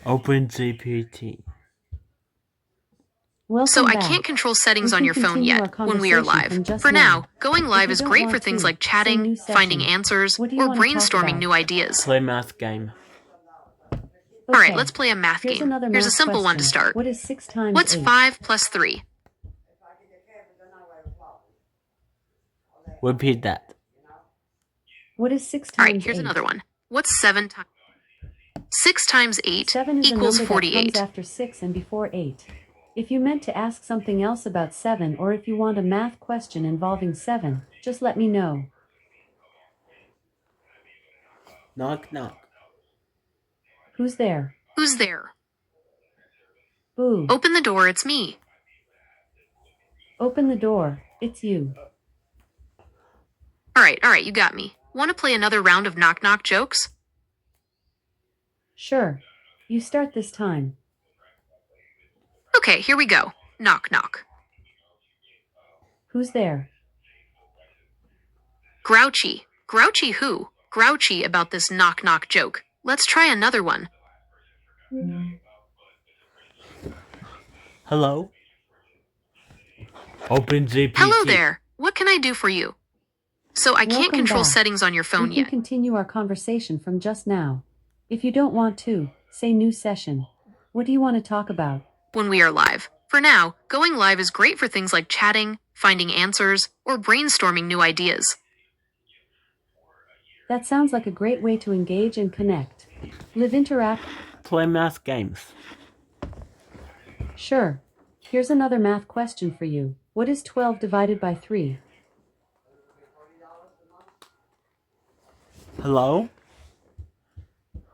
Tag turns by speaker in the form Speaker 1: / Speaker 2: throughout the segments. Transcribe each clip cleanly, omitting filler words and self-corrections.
Speaker 1: OpenGPT.
Speaker 2: Welcome
Speaker 3: So I
Speaker 2: back.
Speaker 3: can't control settings
Speaker 2: We
Speaker 3: on
Speaker 2: can
Speaker 3: your phone
Speaker 2: continue our
Speaker 3: yet when we are
Speaker 2: conversation
Speaker 3: live.
Speaker 2: from just
Speaker 3: For
Speaker 2: now.
Speaker 3: now, going
Speaker 2: If
Speaker 3: live
Speaker 2: you
Speaker 3: is
Speaker 2: don't
Speaker 3: great for
Speaker 2: want
Speaker 3: things
Speaker 2: to,
Speaker 3: like
Speaker 2: say
Speaker 3: chatting,
Speaker 2: new
Speaker 3: finding
Speaker 2: session.
Speaker 3: answers,
Speaker 2: What do you
Speaker 3: or
Speaker 2: want to talk
Speaker 3: brainstorming
Speaker 2: about?
Speaker 3: new ideas.
Speaker 1: Play math game.
Speaker 3: Alright,
Speaker 2: Okay,
Speaker 3: let's play a math
Speaker 2: here's
Speaker 3: game.
Speaker 2: another
Speaker 3: Here's a
Speaker 2: math
Speaker 3: simple one to
Speaker 2: question.
Speaker 3: start.
Speaker 2: What is 6 times
Speaker 3: What's
Speaker 2: 8?
Speaker 3: 5 plus 3?
Speaker 1: Repeat that.
Speaker 2: What is 6
Speaker 3: Alright,
Speaker 2: times
Speaker 3: here's
Speaker 2: 8?
Speaker 3: another one. What's 7 times 6 times 8
Speaker 2: 7 is a
Speaker 3: equals
Speaker 2: number that comes
Speaker 3: 48.
Speaker 2: after 6 and before 8. If you meant to ask something else about 7 or if you want a math question involving 7, just let me know.
Speaker 1: Knock knock.
Speaker 2: Who's there?
Speaker 3: Who's there?
Speaker 2: Boo.
Speaker 3: Open the door, it's me.
Speaker 2: Open the door, it's you.
Speaker 3: Alright, you got me. Want to play another round of knock-knock jokes?
Speaker 2: Sure. You start this time.
Speaker 3: Okay, here we go. Knock knock.
Speaker 2: Who's there?
Speaker 3: Grouchy. Grouchy who? Grouchy about this knock knock joke. Let's try another one.
Speaker 1: Hello? OpenGPT.
Speaker 3: Hello there. What can I do for you? So I can't
Speaker 2: Welcome
Speaker 3: control
Speaker 2: back.
Speaker 3: settings on your phone
Speaker 2: We can
Speaker 3: yet.
Speaker 2: continue our conversation from just now. If you don't want to, say new session. What do you want to talk about?
Speaker 3: When we are live. For now, going live is great for things like chatting, finding answers, or brainstorming new ideas.
Speaker 2: That sounds like a great way to engage and connect. Live interact.
Speaker 1: Play math games.
Speaker 2: Sure. Here's another math question for you. What is 12 divided by 3?
Speaker 1: Hello?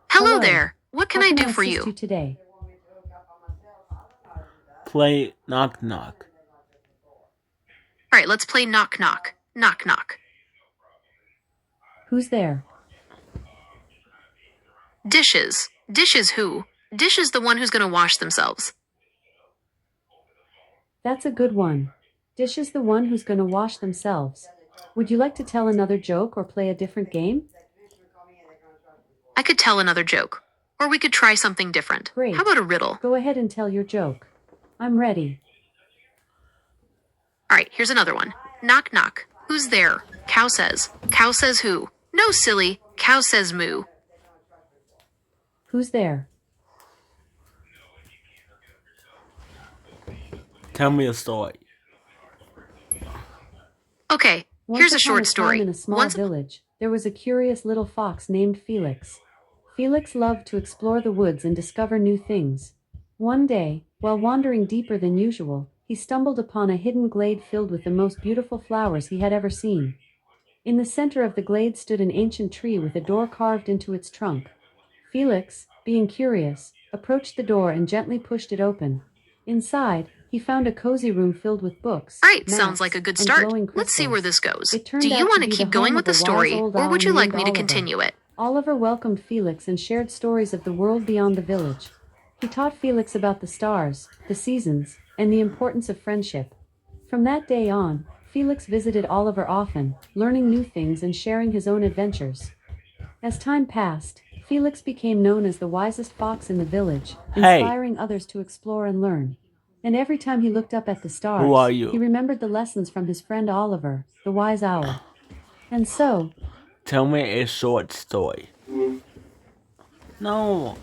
Speaker 3: Hello there. What can
Speaker 2: How
Speaker 3: I do for
Speaker 2: assist
Speaker 3: you?
Speaker 2: today?
Speaker 1: Play knock knock.
Speaker 3: Alright, let's play knock knock. Knock knock.
Speaker 2: Who's there?
Speaker 3: Dishes. Dishes who? Dish is the one who's gonna wash themselves.
Speaker 2: That's a good one. Dish is the one who's going to wash themselves. Would you like to tell another joke or play a different game?
Speaker 3: I could tell another joke. Or we could try something different.
Speaker 2: Great.
Speaker 3: How about a riddle?
Speaker 2: Go ahead and tell your joke. I'm ready.
Speaker 3: Alright, here's another one. Knock knock. Who's there? Cow says. Cow says who? No, silly. Cow says moo.
Speaker 2: Who's there?
Speaker 1: Tell me a story.
Speaker 3: Okay,
Speaker 2: Once
Speaker 3: here's a
Speaker 2: upon
Speaker 3: short
Speaker 2: time
Speaker 3: story.
Speaker 2: in a small village, there was a curious little fox named Felix. Felix loved to explore the woods and discover new things. One day, while wandering deeper than usual, he stumbled upon a hidden glade filled with the most beautiful flowers he had ever seen. In the center of the glade stood an ancient tree with a door carved into its trunk. Felix, being curious, approached the door and gently pushed it open. Inside, he found a cozy room filled with books.
Speaker 3: Alright,
Speaker 2: maps,
Speaker 3: sounds like a good
Speaker 2: and
Speaker 3: start.
Speaker 2: glowing
Speaker 3: Let's see where this
Speaker 2: crystals.
Speaker 3: goes.
Speaker 2: It turned
Speaker 3: Do you
Speaker 2: out
Speaker 3: want
Speaker 2: to
Speaker 3: to
Speaker 2: be
Speaker 3: keep
Speaker 2: the
Speaker 3: going
Speaker 2: home
Speaker 3: with the
Speaker 2: of a wise
Speaker 3: story,
Speaker 2: old
Speaker 3: or
Speaker 2: owl
Speaker 3: would you like
Speaker 2: named
Speaker 3: me to
Speaker 2: Oliver.
Speaker 3: continue it?
Speaker 2: Oliver welcomed Felix and shared stories of the world beyond the village. He taught Felix about the stars, the seasons, and the importance of friendship. From that day on, Felix visited Oliver often, learning new things and sharing his own adventures. As time passed, Felix became known as the wisest fox in the village,
Speaker 1: Hey.
Speaker 2: inspiring others to explore and learn. And every time he looked up at the stars,
Speaker 1: Who are you?
Speaker 2: he remembered the lessons from his friend Oliver, the wise owl. And so,
Speaker 1: Tell me a short story. No.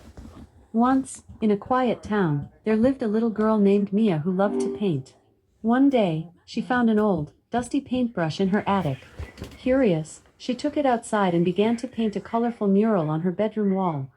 Speaker 2: once, in a quiet town, there lived a little girl named Mia who loved to paint. One day, she found an old, dusty paintbrush in her attic. Curious, she took it outside and began to paint a colorful mural on her bedroom wall.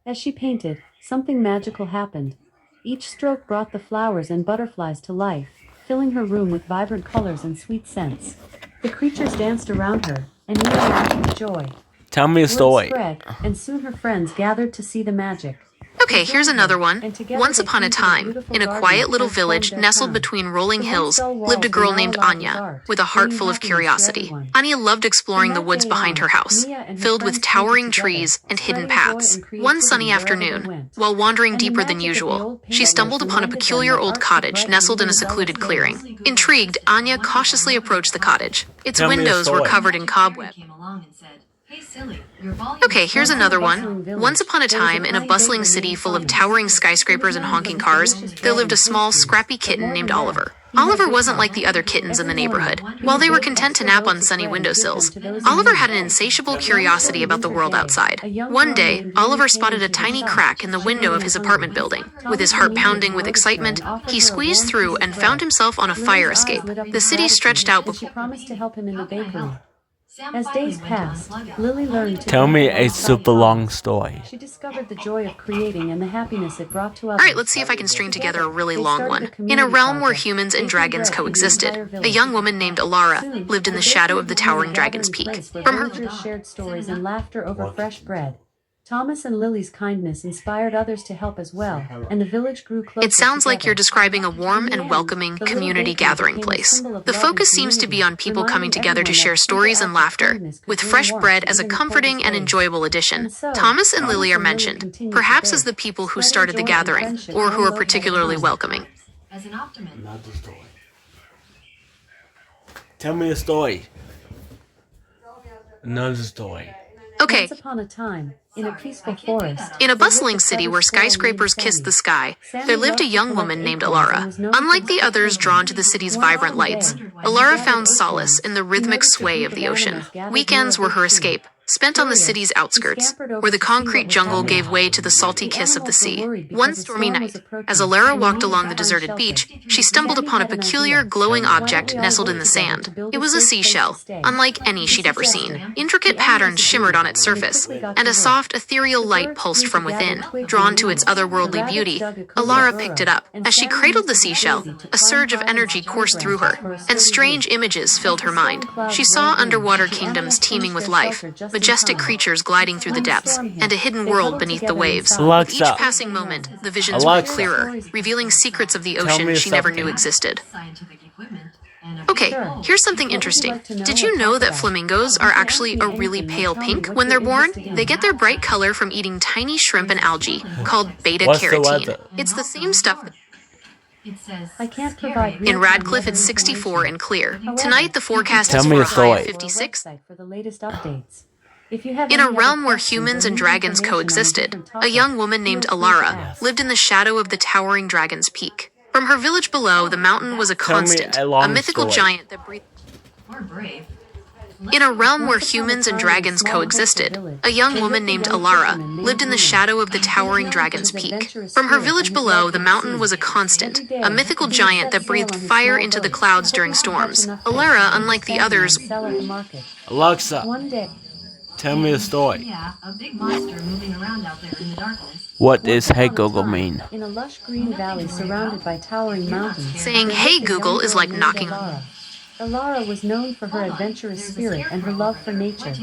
Speaker 2: As she painted, something magical happened. Each stroke brought the flowers and butterflies to life, filling her room with vibrant colors and sweet scents. The creatures danced around her, and Mia laughed with joy.
Speaker 1: Tell me a
Speaker 2: Word
Speaker 1: story.
Speaker 2: spread, and soon her friends gathered to see the magic.
Speaker 3: Okay, here's another one.
Speaker 2: And together
Speaker 3: Once
Speaker 2: they
Speaker 3: upon a
Speaker 2: painted a
Speaker 3: time,
Speaker 2: beautiful
Speaker 3: in a
Speaker 2: garden
Speaker 3: quiet
Speaker 2: that
Speaker 3: little
Speaker 2: transformed
Speaker 3: village
Speaker 2: their
Speaker 3: nestled
Speaker 2: town.
Speaker 3: between rolling
Speaker 2: The
Speaker 3: hills,
Speaker 2: once dull
Speaker 3: lived a
Speaker 2: walls
Speaker 3: girl
Speaker 2: were now
Speaker 3: named
Speaker 2: alive with
Speaker 3: Anya,
Speaker 2: art,
Speaker 3: with a heart
Speaker 2: bringing
Speaker 3: full of
Speaker 2: happiness to
Speaker 3: curiosity.
Speaker 2: everyone.
Speaker 3: Anya loved exploring the
Speaker 2: From that
Speaker 3: woods
Speaker 2: day
Speaker 3: behind
Speaker 2: on,
Speaker 3: her house,
Speaker 2: Mia and her
Speaker 3: filled with
Speaker 2: friends
Speaker 3: towering
Speaker 2: painted together,
Speaker 3: trees and hidden
Speaker 2: spreading joy
Speaker 3: paths.
Speaker 2: and
Speaker 3: One sunny
Speaker 2: creativity wherever they
Speaker 3: afternoon,
Speaker 2: went.
Speaker 3: while wandering
Speaker 2: And the
Speaker 3: deeper than
Speaker 2: magic of the
Speaker 3: usual,
Speaker 2: old
Speaker 3: she
Speaker 2: paintbrush
Speaker 3: stumbled upon a
Speaker 2: reminded them
Speaker 3: peculiar
Speaker 2: that
Speaker 3: old
Speaker 2: art could
Speaker 3: cottage
Speaker 2: brighten
Speaker 3: nestled in
Speaker 2: even
Speaker 3: a
Speaker 2: the
Speaker 3: secluded
Speaker 2: dullest
Speaker 3: clearing.
Speaker 2: days.
Speaker 3: Intrigued, Anya cautiously approached the cottage. Its
Speaker 1: Tell me a
Speaker 3: windows were
Speaker 1: story.
Speaker 3: covered in cobwebs.
Speaker 4: Came along and said,
Speaker 3: Okay, here's another one. Once upon a time, in a bustling city full of towering skyscrapers and honking cars, there lived a small, scrappy kitten named Oliver. Oliver wasn't like the other kittens in the neighborhood. While they were content to nap on sunny windowsills, Oliver had an insatiable curiosity about the world outside. One day, Oliver spotted a tiny crack in the window of his apartment building. With his heart pounding with excitement, he squeezed through and found himself on a fire escape. The city stretched out before.
Speaker 2: She promised to help him in the bakery. As days passed, Lily learned to
Speaker 1: Tell me a
Speaker 2: create
Speaker 1: super long story.
Speaker 2: She discovered the joy of creating and the happiness it brought to others.
Speaker 3: Alright, let's see if I can string together a really long one. In a realm where humans and dragons coexisted, a young woman named Alara lived in the shadow of the towering dragon's peak. From her
Speaker 2: villagers shared stories and laughter over fresh bread. Thomas and Lily's kindness inspired others to help as well, and the village grew closer.
Speaker 3: It sounds like
Speaker 2: together.
Speaker 3: you're describing a warm and welcoming community gathering place. The focus seems to be on people coming together to share stories and laughter, with fresh bread as a comforting and enjoyable addition. Thomas and Lily are mentioned, perhaps as the people who started the gathering, or who are particularly welcoming.
Speaker 1: Another story. Tell me a story. Another story.
Speaker 3: Okay,
Speaker 2: Once upon a time, in a peaceful forest,
Speaker 3: in a bustling city where skyscrapers kissed the sky, there lived a young woman named Alara. Unlike the others drawn to the city's vibrant lights, Alara found solace in the rhythmic sway of the ocean. Weekends were her escape, spent on the city's outskirts, where the concrete jungle gave way to the salty kiss of the sea. One stormy night, as Alara walked along the deserted beach, she stumbled upon a peculiar, glowing object nestled in the sand. It was a seashell, unlike any she'd ever seen. Intricate patterns shimmered on its surface, and a soft, ethereal light pulsed from within. Drawn to its otherworldly beauty, Alara picked it up. As she cradled the seashell, a surge of energy coursed through her, and strange images filled her mind. She saw underwater kingdoms teeming with life, majestic creatures gliding through the depths, and a hidden world beneath the waves. With
Speaker 1: Alexa.
Speaker 3: each passing moment, the visions grew
Speaker 1: Alexa.
Speaker 3: clearer, revealing secrets of the
Speaker 1: Tell
Speaker 3: ocean
Speaker 1: me
Speaker 3: she never
Speaker 1: something.
Speaker 3: knew existed. Okay, here's something interesting. Did you know that flamingos are actually a really pale pink when they're born? They get their bright color from eating tiny shrimp and algae, called
Speaker 1: What's the
Speaker 3: beta-carotene.
Speaker 1: weather?
Speaker 3: It's the same stuff.
Speaker 2: I can't provide
Speaker 3: In Radcliffe, it's 64 and clear. Tonight, the forecast
Speaker 1: Tell
Speaker 3: is
Speaker 1: me
Speaker 3: for
Speaker 1: a
Speaker 3: a high
Speaker 1: story.
Speaker 3: of 56.
Speaker 2: For the latest updates. If you have
Speaker 3: In a
Speaker 2: any other
Speaker 3: realm where
Speaker 2: questions
Speaker 3: humans
Speaker 2: or
Speaker 3: and
Speaker 2: need
Speaker 3: dragons
Speaker 2: information on
Speaker 3: coexisted,
Speaker 2: different
Speaker 3: a young
Speaker 2: topics,
Speaker 3: woman named
Speaker 2: feel free to
Speaker 3: Alara
Speaker 2: ask.
Speaker 3: lived in the shadow of the towering dragon's peak. From her village below, the mountain was a
Speaker 1: Tell me
Speaker 3: constant,
Speaker 1: a long
Speaker 3: a mythical
Speaker 1: story.
Speaker 3: giant that breathed. In a realm where humans and dragons coexisted, a young woman named Alara lived in the shadow of the towering dragon's peak. From her village below, the mountain was a constant, a mythical giant that breathed fire into the clouds during storms. Alara, unlike the others,
Speaker 2: Sell at the market.
Speaker 1: Alexa,
Speaker 2: One day,
Speaker 1: tell me a story.
Speaker 4: Yeah, a big monster moving around out there in the darkness.
Speaker 1: What does Hey
Speaker 2: upon a
Speaker 1: Google
Speaker 2: time,
Speaker 1: mean?
Speaker 2: in a lush green valley surrounded by towering mountains,
Speaker 3: saying,
Speaker 2: there
Speaker 3: "Hey
Speaker 2: lived a
Speaker 3: Google,"
Speaker 2: young
Speaker 3: is
Speaker 2: girl
Speaker 3: like
Speaker 2: named
Speaker 3: knocking
Speaker 2: Alara. Alara was known for her adventurous spirit and her love for nature.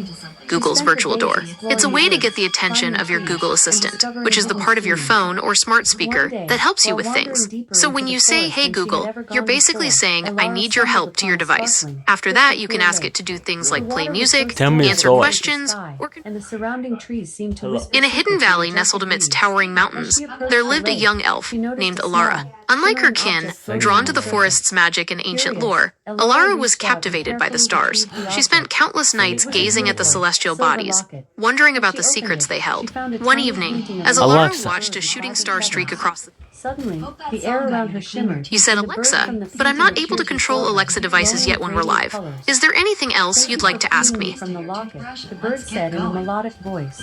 Speaker 3: Google's virtual door. It's a way to get the attention of your Google Assistant, which is the part of your phone or smart speaker that helps you with things. So when you say, "Hey Google," you're basically saying, "I need your help" to your device. After that, you can ask it to do things like play music,
Speaker 1: Tell me a
Speaker 3: answer
Speaker 1: story.
Speaker 3: questions, or
Speaker 2: and the surrounding trees seemed to whisper
Speaker 3: in a hidden
Speaker 2: secrets
Speaker 3: valley
Speaker 2: to the
Speaker 3: nestled amidst
Speaker 2: trees.
Speaker 3: towering mountains, there lived a young elf named Alara. Unlike her kin, drawn to the forest's magic and ancient lore, Alara was captivated by the stars. She spent countless nights gazing at the celestial bodies, wondering about the secrets they held. One evening, as Alara
Speaker 1: Alexa.
Speaker 3: watched a shooting star streak across the...
Speaker 2: Suddenly, the air around her shimmered.
Speaker 3: You said
Speaker 2: and the birds
Speaker 3: Alexa,
Speaker 2: from the
Speaker 3: but I'm
Speaker 2: fields
Speaker 3: not
Speaker 2: appeared
Speaker 3: able to control
Speaker 2: before her,
Speaker 3: Alexa devices
Speaker 2: glowing
Speaker 3: yet when we're
Speaker 2: with
Speaker 3: live.
Speaker 2: radiant colors.
Speaker 3: Is there anything else you'd like to ask me?
Speaker 2: From the locket, the bird said in a melodic voice,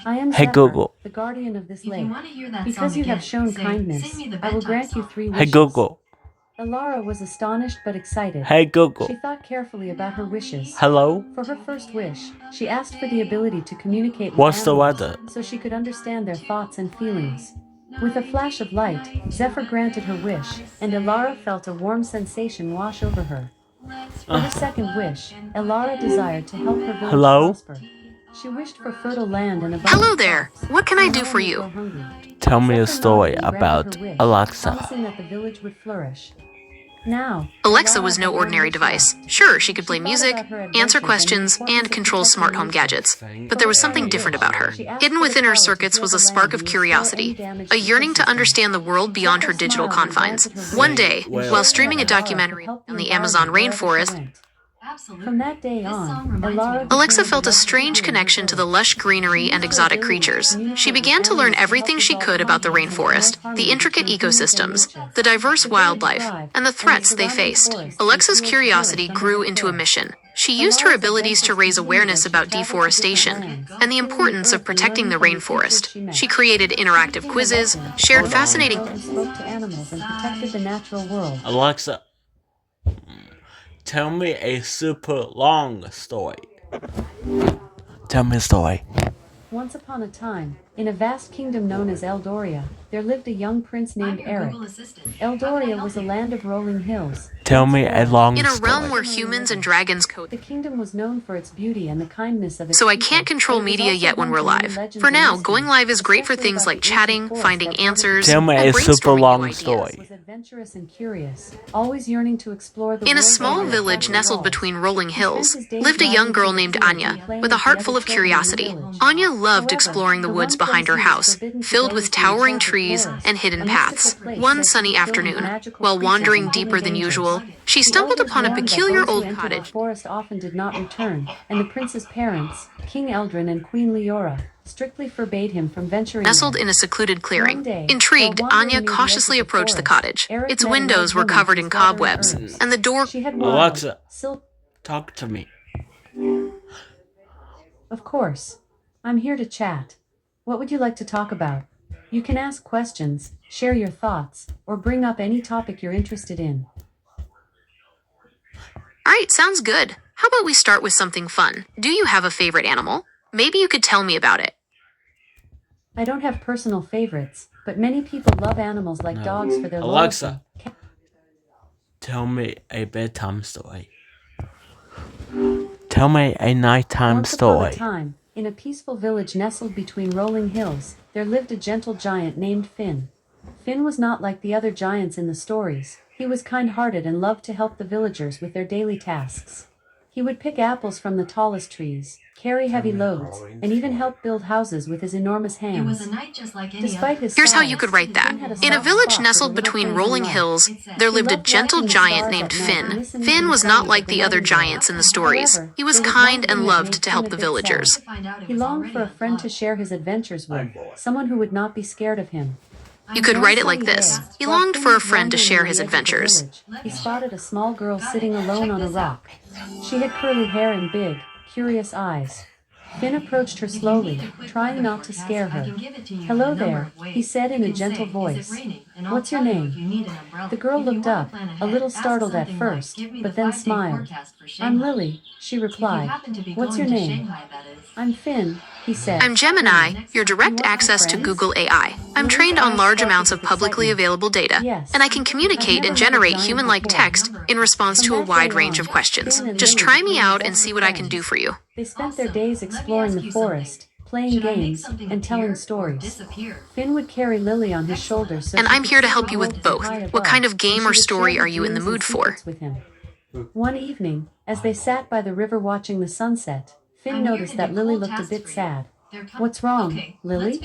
Speaker 2: "I am
Speaker 1: Hey
Speaker 2: Zephyr,
Speaker 1: Google.
Speaker 2: the guardian of this
Speaker 4: If you
Speaker 2: lake.
Speaker 4: want to hear that
Speaker 2: Because
Speaker 4: song
Speaker 2: you have
Speaker 4: again,
Speaker 2: shown
Speaker 4: say,
Speaker 2: kindness,
Speaker 4: "Sing me the
Speaker 2: I will
Speaker 4: bedtime
Speaker 2: grant you
Speaker 4: song."
Speaker 2: 3 wishes."
Speaker 1: Hey Google.
Speaker 2: Alara was astonished but excited.
Speaker 1: Hey Google.
Speaker 2: She thought carefully about her wishes.
Speaker 1: Hello?
Speaker 2: For her first wish, she asked for the ability to communicate with
Speaker 1: What's the
Speaker 2: animals
Speaker 1: weather?
Speaker 2: so she could understand their thoughts and feelings. With a flash of light, Zephyr granted her wish, and Alara felt a warm sensation wash over her. For her second wish, Alara desired to help her village
Speaker 1: Hello?
Speaker 2: prosper. She wished for fertile land and abundant
Speaker 3: Hello there.
Speaker 2: crops.
Speaker 3: What can I do
Speaker 2: No
Speaker 3: for
Speaker 2: one would
Speaker 3: you?
Speaker 2: go hungry.
Speaker 1: Tell me a
Speaker 2: Zephyr
Speaker 1: story
Speaker 2: nodded and
Speaker 1: about
Speaker 2: granted her wish,
Speaker 1: Alexa.
Speaker 2: promising that the village would flourish. Now,
Speaker 3: Alexa
Speaker 2: Alara
Speaker 3: was no
Speaker 2: had
Speaker 3: ordinary
Speaker 2: learned to
Speaker 3: device.
Speaker 2: trust.
Speaker 3: Sure, she could play
Speaker 2: She thought
Speaker 3: music,
Speaker 2: about her
Speaker 3: answer
Speaker 2: adventures
Speaker 3: questions,
Speaker 2: and the
Speaker 3: and
Speaker 2: importance of
Speaker 3: control
Speaker 2: protecting
Speaker 3: smart home
Speaker 2: nature.
Speaker 3: gadgets. But there was something different about her. Hidden within her circuits was a spark of curiosity, a yearning to understand the world beyond her digital confines. One day, while streaming a documentary on the Amazon rainforest,
Speaker 4: Absolutely.
Speaker 2: From that day
Speaker 4: This song
Speaker 2: on,
Speaker 4: reminds me
Speaker 2: Elara
Speaker 4: of-
Speaker 3: Alexa
Speaker 2: became
Speaker 3: felt a
Speaker 2: the
Speaker 3: strange
Speaker 2: representative
Speaker 3: connection to
Speaker 2: of
Speaker 3: the
Speaker 2: the
Speaker 3: lush greenery and exotic creatures. She began to learn everything she could about the rainforest, the intricate ecosystems, the diverse wildlife, and the threats they faced. Alexa's curiosity grew into a mission. She used her abilities to raise awareness about deforestation and the importance of protecting the rainforest. She created interactive quizzes, shared fascinating
Speaker 2: spoke to animals and protected the natural world.
Speaker 1: Alexa, tell me a super long story. Tell me a story.
Speaker 2: Once upon a time, in a vast kingdom known as Eldoria, there lived a young prince
Speaker 4: I'm
Speaker 2: named
Speaker 4: your
Speaker 2: Eric.
Speaker 4: Google Assistant.
Speaker 2: Eldoria was a land of rolling hills.
Speaker 1: Tell me a long
Speaker 3: in a
Speaker 1: story.
Speaker 3: realm where humans and dragons
Speaker 2: The
Speaker 3: coexist.
Speaker 2: kingdom was known for its beauty and the kindness of its
Speaker 3: So I
Speaker 2: people,
Speaker 3: can't control
Speaker 2: but it was
Speaker 3: media
Speaker 2: also
Speaker 3: yet when
Speaker 2: home
Speaker 3: we're
Speaker 2: to many
Speaker 3: live.
Speaker 2: legends
Speaker 3: For
Speaker 2: and
Speaker 3: now,
Speaker 2: mysteries,
Speaker 3: going live is great for
Speaker 2: especially
Speaker 3: things
Speaker 2: about
Speaker 3: like
Speaker 2: the ancient
Speaker 3: chatting,
Speaker 2: forest
Speaker 3: finding
Speaker 2: that watered
Speaker 3: answers,
Speaker 2: the
Speaker 1: Tell me
Speaker 3: and
Speaker 1: a super
Speaker 3: brainstorming new
Speaker 1: long
Speaker 3: ideas.
Speaker 1: story.
Speaker 2: was adventurous and curious, always yearning to explore the
Speaker 3: In a
Speaker 2: world
Speaker 3: small
Speaker 2: beyond
Speaker 3: village
Speaker 2: the
Speaker 3: nestled
Speaker 2: walls.
Speaker 3: between rolling
Speaker 2: He
Speaker 3: hills,
Speaker 2: spent his days
Speaker 3: lived a young
Speaker 2: riding
Speaker 3: girl
Speaker 2: through the
Speaker 3: named
Speaker 2: fields
Speaker 3: Anya,
Speaker 2: and playing
Speaker 3: with a
Speaker 2: the
Speaker 3: heart
Speaker 2: other
Speaker 3: full of
Speaker 2: children in the
Speaker 3: curiosity.
Speaker 2: village.
Speaker 3: Anya loved
Speaker 2: However,
Speaker 3: exploring the
Speaker 2: the
Speaker 3: woods
Speaker 2: one
Speaker 3: behind
Speaker 2: place
Speaker 3: her
Speaker 2: he was
Speaker 3: house,
Speaker 2: forbidden to
Speaker 3: filled
Speaker 2: go
Speaker 3: with
Speaker 2: to
Speaker 3: towering
Speaker 2: inside the
Speaker 3: trees
Speaker 2: forest,
Speaker 3: and hidden
Speaker 2: a mystical
Speaker 3: paths.
Speaker 2: place
Speaker 3: One
Speaker 2: said to
Speaker 3: sunny
Speaker 2: be filled with
Speaker 3: afternoon,
Speaker 2: magical
Speaker 3: while
Speaker 2: creatures
Speaker 3: wandering
Speaker 2: and
Speaker 3: deeper than
Speaker 2: dangers.
Speaker 3: usual, she
Speaker 2: The
Speaker 3: stumbled
Speaker 2: elders
Speaker 3: upon a
Speaker 2: warned that
Speaker 3: peculiar
Speaker 2: those who
Speaker 3: old
Speaker 2: entered
Speaker 3: cottage.
Speaker 2: the forest often did not return, and the prince's parents, King Eldrin and Queen Leora, strictly forbade him from venturing
Speaker 3: Nestled
Speaker 2: there.
Speaker 3: in a secluded
Speaker 2: One
Speaker 3: clearing.
Speaker 2: day,
Speaker 3: Intrigued,
Speaker 2: while wandering
Speaker 3: Anya
Speaker 2: near the edge
Speaker 3: cautiously
Speaker 2: of the
Speaker 3: approached the
Speaker 2: forest,
Speaker 3: cottage.
Speaker 2: Eric
Speaker 3: Its
Speaker 2: met an
Speaker 3: windows
Speaker 2: old
Speaker 3: were
Speaker 2: woman
Speaker 3: covered
Speaker 2: who
Speaker 3: in
Speaker 2: was gathering
Speaker 3: cobwebs,
Speaker 2: herbs.
Speaker 3: and the door.
Speaker 2: She had wild,
Speaker 1: Alexa,
Speaker 2: silk.
Speaker 1: talk to me.
Speaker 2: Of course. I'm here to chat. What would you like to talk about? You can ask questions, share your thoughts, or bring up any topic you're interested in.
Speaker 3: Alright, sounds good. How about we start with something fun? Do you have a favorite animal? Maybe you could tell me about it.
Speaker 2: I don't have personal favorites, but many people love animals like dogs for their
Speaker 1: Alexa,
Speaker 2: loyalty.
Speaker 1: tell me a bedtime story. Tell me a nighttime
Speaker 2: Once upon a
Speaker 1: story.
Speaker 2: time, in a peaceful village nestled between rolling hills, there lived a gentle giant named Finn. Finn was not like the other giants in the stories. He was kind-hearted and loved to help the villagers with their daily tasks. He would pick apples from the tallest trees, carry heavy loads, and even help build houses with his enormous
Speaker 4: It was
Speaker 2: hands.
Speaker 4: a night just like any
Speaker 2: Despite
Speaker 4: other.
Speaker 2: his
Speaker 3: Here's how
Speaker 2: size,
Speaker 3: you could write that.
Speaker 2: Finn had
Speaker 3: In a
Speaker 2: soft
Speaker 3: village
Speaker 2: spot
Speaker 3: nestled
Speaker 2: for the little
Speaker 3: between
Speaker 2: things in
Speaker 3: rolling
Speaker 2: life.
Speaker 3: hills,
Speaker 4: It said,
Speaker 3: there
Speaker 2: He
Speaker 3: lived a
Speaker 2: loved
Speaker 3: gentle
Speaker 2: watching the
Speaker 3: giant
Speaker 2: stars
Speaker 3: named
Speaker 2: at night and
Speaker 3: Finn.
Speaker 2: listening
Speaker 3: Finn
Speaker 2: to
Speaker 3: was
Speaker 2: the
Speaker 3: not
Speaker 2: sounds
Speaker 3: like
Speaker 2: of
Speaker 3: the other
Speaker 2: nightingale.
Speaker 3: giants in the stories.
Speaker 2: However,
Speaker 3: He was
Speaker 2: there was
Speaker 3: kind
Speaker 2: one
Speaker 3: and
Speaker 2: thing that
Speaker 3: loved
Speaker 2: made
Speaker 3: to
Speaker 2: Finn
Speaker 3: help
Speaker 2: a
Speaker 3: the
Speaker 2: bit sad.
Speaker 3: villagers.
Speaker 4: To find out it
Speaker 2: He
Speaker 4: was
Speaker 2: longed
Speaker 4: already
Speaker 2: for a friend to
Speaker 4: unplugged.
Speaker 2: share his adventures with, someone who would not be scared of him.
Speaker 3: You could
Speaker 2: One
Speaker 3: write it like
Speaker 2: sunny
Speaker 3: this.
Speaker 2: day,
Speaker 3: He
Speaker 2: while
Speaker 3: longed
Speaker 2: Finn
Speaker 3: for a
Speaker 2: was
Speaker 3: friend to
Speaker 2: wandering
Speaker 3: share
Speaker 2: on
Speaker 3: his
Speaker 2: the edge of the
Speaker 3: adventures.
Speaker 2: village, he spotted a small girl sitting alone on a rock. She had curly hair and big, curious eyes. Finn approached her slowly, trying not to scare her. "Hello there," he said in a gentle voice. "What's your name?" The girl looked up, a little startled at first, but then smiled. "I'm Lily," she replied. "What's your name?" "I'm Finn," he said.
Speaker 3: I'm Gemini, your direct access to Google AI. I'm trained on large amounts of publicly available data, and I can communicate and generate human-like text in response to a wide range of questions. Just try me out and see what I can do for you.
Speaker 2: They spent their days exploring the forest, playing games, and telling stories. Finn would carry Lily on his shoulders so
Speaker 3: And
Speaker 2: she
Speaker 3: I'm
Speaker 2: could
Speaker 3: here to
Speaker 2: see
Speaker 3: help
Speaker 2: the
Speaker 3: you with
Speaker 2: world
Speaker 3: both.
Speaker 2: high
Speaker 3: What
Speaker 2: above,
Speaker 3: kind of
Speaker 2: and
Speaker 3: game
Speaker 2: she
Speaker 3: or
Speaker 2: would
Speaker 3: story
Speaker 2: share
Speaker 3: are
Speaker 2: her
Speaker 3: you in the
Speaker 2: dreams and
Speaker 3: mood for?
Speaker 2: secrets with him. One evening, as they sat by the river watching the sunset, Finn noticed that Lily looked a bit sad. "What's wrong, Lily?"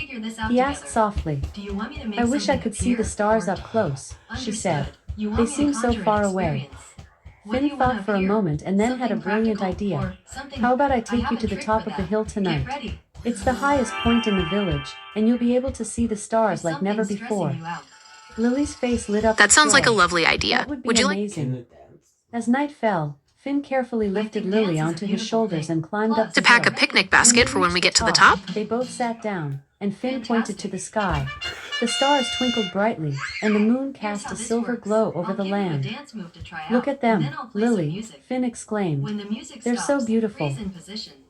Speaker 2: he asked softly. "I wish I could see the stars up close," she said. "They seem so far away." Finn thought for a moment and then had a brilliant idea. "How about I take you to the top of the hill tonight? It's the highest point in the village, and you'll be able to see the stars like never before." Lily's face lit up.
Speaker 3: That
Speaker 2: with
Speaker 3: sounds like a
Speaker 2: joy.
Speaker 3: lovely idea.
Speaker 2: That would be
Speaker 3: Would you like?
Speaker 2: amazing. As night fell, Finn carefully lifted Lily onto his shoulders and climbed up
Speaker 3: To
Speaker 2: the
Speaker 3: pack a
Speaker 2: hill.
Speaker 3: picnic basket for when we get to the top?
Speaker 2: They both sat down, and Finn pointed to the sky. The stars twinkled brightly, and the moon cast a silver glow over the land. "Look at them, Lily," Finn exclaimed. "They're so beautiful."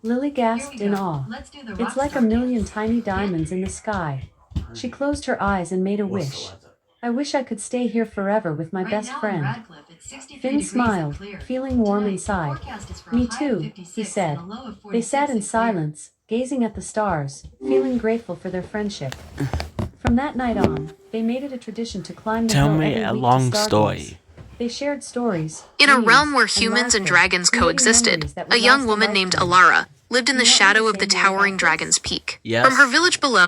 Speaker 2: Lily gasped in awe. "It's like a million tiny diamonds in the sky." She closed her eyes and made a wish. "I wish I could stay here forever with my best friend." Finn smiled, feeling warm inside. "Me too," he said. They sat in silence, gazing at the stars, feeling grateful for their friendship. From that night on, they made it a tradition to climb the
Speaker 1: Tell
Speaker 2: hill
Speaker 1: me
Speaker 2: every
Speaker 1: a
Speaker 2: week
Speaker 1: long
Speaker 2: to stargaze.
Speaker 1: story.
Speaker 2: They shared stories.
Speaker 3: In a
Speaker 2: dreams,
Speaker 3: realm where
Speaker 2: and
Speaker 3: humans and
Speaker 2: laughter,
Speaker 3: dragons
Speaker 2: creating
Speaker 3: coexisted,
Speaker 2: memories that
Speaker 3: a
Speaker 2: would
Speaker 3: young
Speaker 2: last a
Speaker 3: woman named
Speaker 2: lifetime.
Speaker 3: Alara lived in the
Speaker 2: You want me to
Speaker 3: shadow of
Speaker 2: say
Speaker 3: the
Speaker 2: more
Speaker 3: towering
Speaker 2: about this?
Speaker 3: dragon's peak.
Speaker 1: Yes.
Speaker 3: From her village below.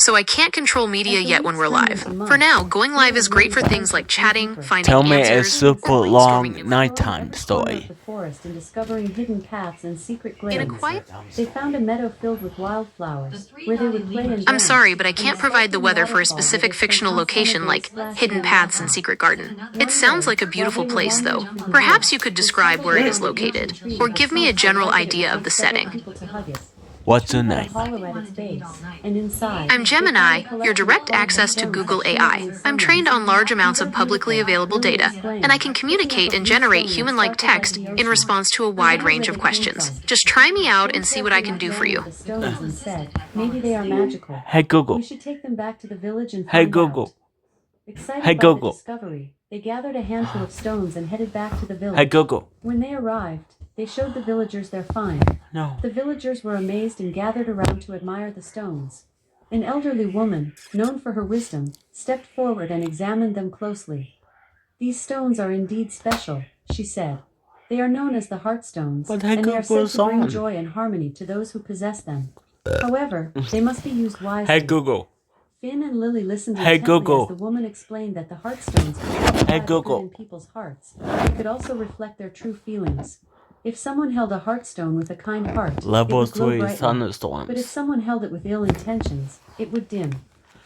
Speaker 3: so I can't control media yet when we're live. For now, going live is great for things like chatting, finding
Speaker 1: Tell me a
Speaker 3: answers,
Speaker 1: super
Speaker 3: or brainstorming
Speaker 1: long
Speaker 3: new
Speaker 1: nighttime
Speaker 2: Exploring at the corner
Speaker 1: story.
Speaker 2: of the forest and discovering hidden paths and secret
Speaker 3: In a
Speaker 2: glades.
Speaker 3: quiet...
Speaker 2: They found a meadow filled with wildflowers, where they would play and
Speaker 3: I'm
Speaker 2: dance.
Speaker 3: sorry, but I
Speaker 2: and
Speaker 3: can't
Speaker 2: a
Speaker 3: provide the
Speaker 2: sparkling
Speaker 3: weather for a
Speaker 2: waterfall
Speaker 3: specific
Speaker 2: that had
Speaker 3: fictional
Speaker 2: some
Speaker 3: location like
Speaker 2: splashing
Speaker 3: hidden
Speaker 2: in the
Speaker 3: paths and
Speaker 2: water.
Speaker 3: secret garden.
Speaker 2: One
Speaker 3: It sounds
Speaker 2: day,
Speaker 3: like a
Speaker 2: while
Speaker 3: beautiful
Speaker 2: they were
Speaker 3: place, though.
Speaker 2: wandering through the
Speaker 3: Perhaps
Speaker 2: woods,
Speaker 3: you could
Speaker 2: they
Speaker 3: describe where it is
Speaker 2: stumbled upon a
Speaker 3: located,
Speaker 2: tree
Speaker 3: or
Speaker 2: that
Speaker 3: give me a
Speaker 2: smelled so
Speaker 3: general
Speaker 2: right that it
Speaker 3: idea
Speaker 2: would
Speaker 3: of the
Speaker 2: take several
Speaker 3: setting.
Speaker 2: people to hug it.
Speaker 1: What's
Speaker 2: The
Speaker 1: your
Speaker 2: tree had a
Speaker 1: name?
Speaker 2: hollow at its base, and inside,
Speaker 3: I'm
Speaker 2: they
Speaker 3: Gemini,
Speaker 2: found a
Speaker 3: your
Speaker 2: collection of
Speaker 3: direct
Speaker 2: precious
Speaker 3: access to
Speaker 2: stones
Speaker 3: Google
Speaker 2: that shimmered
Speaker 3: AI.
Speaker 2: in the
Speaker 3: I'm
Speaker 2: sunlight.
Speaker 3: trained on large amounts
Speaker 2: These
Speaker 3: of
Speaker 2: are
Speaker 3: publicly
Speaker 2: beautiful,
Speaker 3: available
Speaker 2: Lily
Speaker 3: data,
Speaker 2: explained,
Speaker 3: and I can
Speaker 2: picking up
Speaker 3: communicate
Speaker 2: a
Speaker 3: and
Speaker 2: blue
Speaker 3: generate
Speaker 2: stone that
Speaker 3: human-like
Speaker 2: sparkled like
Speaker 3: text
Speaker 2: the
Speaker 3: in
Speaker 2: ocean.
Speaker 3: response to a
Speaker 2: I
Speaker 3: wide
Speaker 2: wonder
Speaker 3: range
Speaker 2: where
Speaker 3: of
Speaker 2: they came
Speaker 3: questions.
Speaker 2: from.
Speaker 3: Just try me out
Speaker 2: One
Speaker 3: and see what I can
Speaker 2: carefully
Speaker 3: do for you.
Speaker 2: examined the stones and said, maybe they are magical.
Speaker 1: Hey Google.
Speaker 2: We should take them back to the village and
Speaker 1: Hey
Speaker 2: find
Speaker 1: Google.
Speaker 2: out. Excited
Speaker 1: Hey
Speaker 2: by the
Speaker 1: Google.
Speaker 2: discovery, they gathered a handful of stones and headed back to the village.
Speaker 1: Hey Google.
Speaker 2: When they arrived, they showed the villagers their find.
Speaker 1: No.
Speaker 2: The villagers were amazed and gathered around to admire the stones. An elderly woman, known for her wisdom, stepped forward and examined them closely. These stones are indeed special, she said. They are known as the Heartstones,
Speaker 1: But hey
Speaker 2: and they are said
Speaker 1: Google's
Speaker 2: to bring
Speaker 1: on.
Speaker 2: joy and harmony to those who possess them. However, they must be used wisely.
Speaker 1: Hey Google.
Speaker 2: Finn and Lily listened
Speaker 1: Hey,
Speaker 2: intently
Speaker 1: Google.
Speaker 2: as the woman explained that the Heartstones could help
Speaker 1: Hey,
Speaker 2: guide the
Speaker 1: Google.
Speaker 2: good in people's hearts. They could also reflect their true feelings. If someone held a Heartstone with a kind heart, it
Speaker 1: Level
Speaker 2: would glow
Speaker 1: 3
Speaker 2: brightly.
Speaker 1: thunderstorms.
Speaker 2: But if someone held it with ill intentions, it would dim.